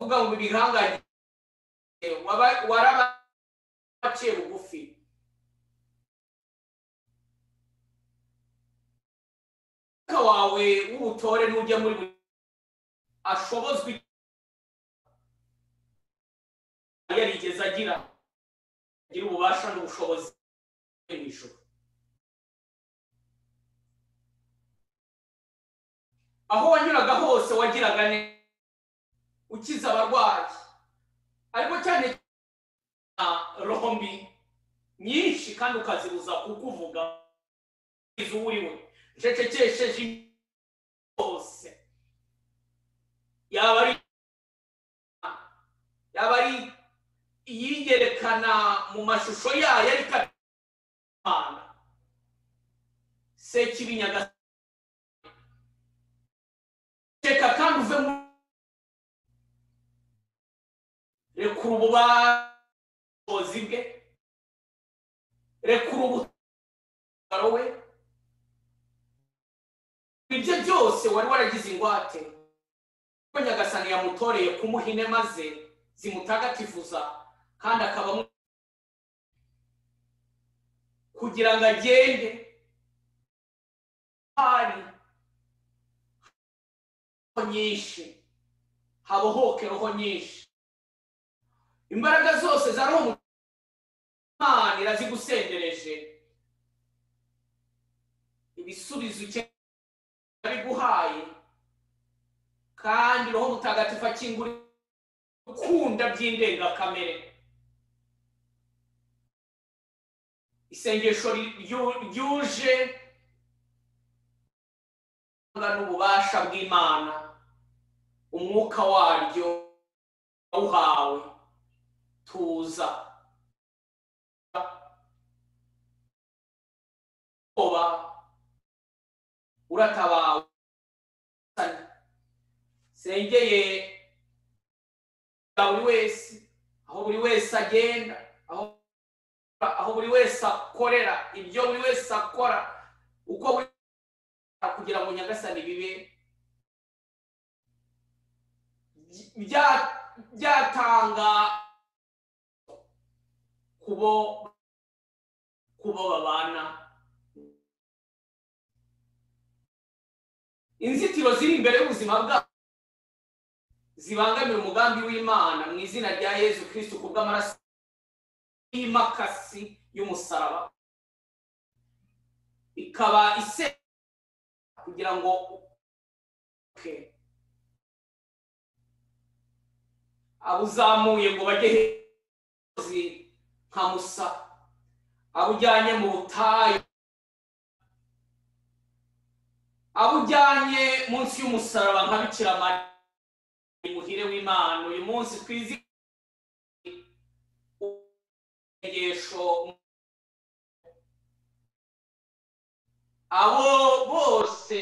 uvuga ngo ibihanganye warabaciye bugufi. Wawe w'ubutore n'ujya muri ashobozwe yarigeze agira ububasha n'ubushobozi mw'ijuru. Aho wanyuraga hose wagiraga neza, ukiza abarwayi, ariko cyane roho mbi nyinshi kandi ukazibuza kukuvuga izo uriwe. Ncecekesheje hose, yaba ari iyigerekana mu mashusho yayo ariko Imana Sekibi Nyagasani. Teka kandi uve mu rekura ubushobozi bwe, rekura ubutwaro we. Ibyo byose wari waragize ingwate ko Nyagasani yamutoreye kumuha inema ze zimutagatifuza, kandi akaba kugira ngo agende hari nyinshi, habohoke roho nyinshi. Imbaraga zose za roho Imana irazigusendereje. Ibisubizo biguhaye, kandi roho Mutagatifu akingura ukunda by'indengakamere. Isengesho ryuje n'ububasha bw'Imana, umwuka waryo awuhawe. Tuza oba uratabawe. Sengeye buri wese, aho buri wese agenda, aho buri wese akorera, ibyo buri wese akora, uko kugira ngo Nyagasani bibe byatanga kubo babana. Inzitiro ziri imbere y'ubuzima bwabo zibangamira umugambi w'Imana, mu izina rya Yesu Kristo kubw'amaraso y'imakasi y'umusaraba, ikaba kugira ngo abuzamuye ngo bajye nka Musa, abujyanye mu butayu, abujyanye munsi y'umusaraba nka Bikira Mariya muhire w'Imana. Uyu munsi twizi isengesho, abo bose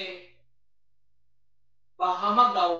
bahamagawe